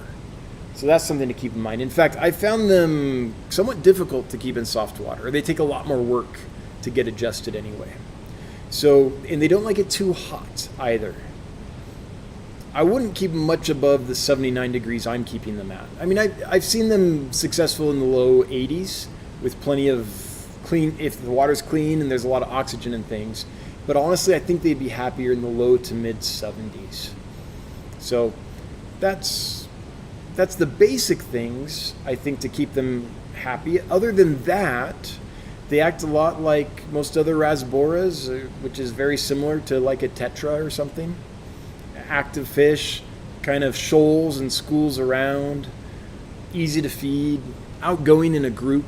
So that's something to keep in mind. In fact, I found them somewhat difficult to keep in soft water. They take a lot more work to get adjusted anyway. So, and they don't like it too hot either. I wouldn't keep them much above the 79 degrees I'm keeping them at. I mean, I've seen them successful in the low 80s with plenty of clean, if the water's clean and there's a lot of oxygen and things. But honestly, I think they'd be happier in the low to mid 70s. So that's the basic things, I think, to keep them happy. Other than that, they act a lot like most other Rasboras, which is very similar to like a tetra or something. Active fish, kind of shoals and schools around, easy to feed, outgoing in a group.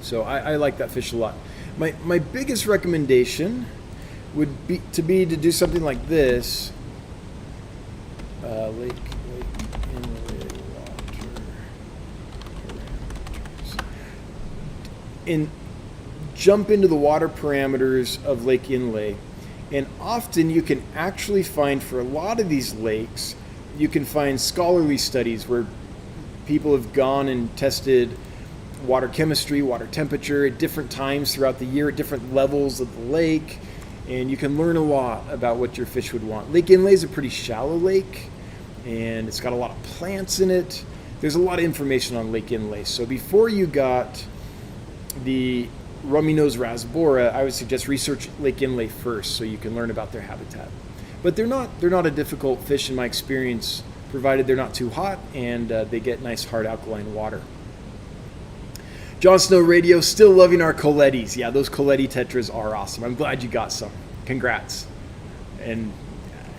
So I like that fish a lot. My biggest recommendation would be to do something like this. Lake Inlay water parameters. Jump into the water parameters of Lake Inlay. And often you can actually find, for a lot of these lakes, you can find scholarly studies where people have gone and tested water chemistry, water temperature at different times throughout the year, at different levels of the lake, and you can learn a lot about what your fish would want. Lake Inlay is a pretty shallow lake, and it's got a lot of plants in it. There's a lot of information on Lake Inlay. So before you got the rummy nose Rasbora, I would suggest research Lake Inlay first so you can learn about their habitat. But they're not a difficult fish in my experience, provided they're not too hot and they get nice hard alkaline water. Jon Snow Radio, still loving our Colettis. Yeah, those Coletti tetras are awesome. I'm glad you got some. Congrats. And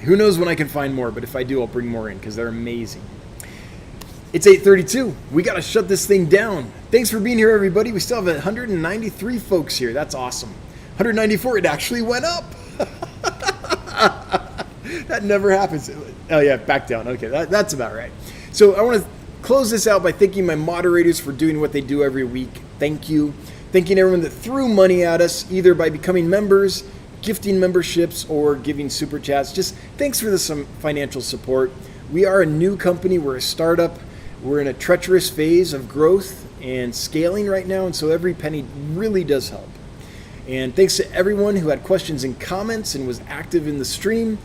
who knows when I can find more, but if I do, I'll bring more in because they're amazing. It's 8:32. We got to shut this thing down. Thanks for being here, everybody. We still have 193 folks here. That's awesome. 194, it actually went up. That never happens. Oh, yeah, back down. Okay, that's about right. So I want to close this out by thanking my moderators for doing what they do every week. Thank you. Thanking everyone that threw money at us, either by becoming members, gifting memberships, or giving super chats. Just thanks for some financial support. We are a new company. We're a startup. We're in a treacherous phase of growth and scaling right now, and so every penny really does help. And thanks to everyone who had questions and comments and was active in the stream.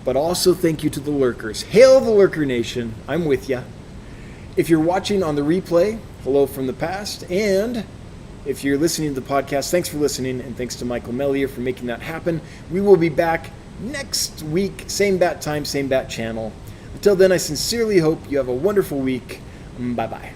But also thank you to the lurkers. Hail the Lurker Nation. I'm with ya. If you're watching on the replay, hello from the past. And if you're listening to the podcast, thanks for listening. And thanks to Michael Mellier for making that happen. We will be back next week. Same bat time, same bat channel. Until then, I sincerely hope you have a wonderful week. Bye-bye.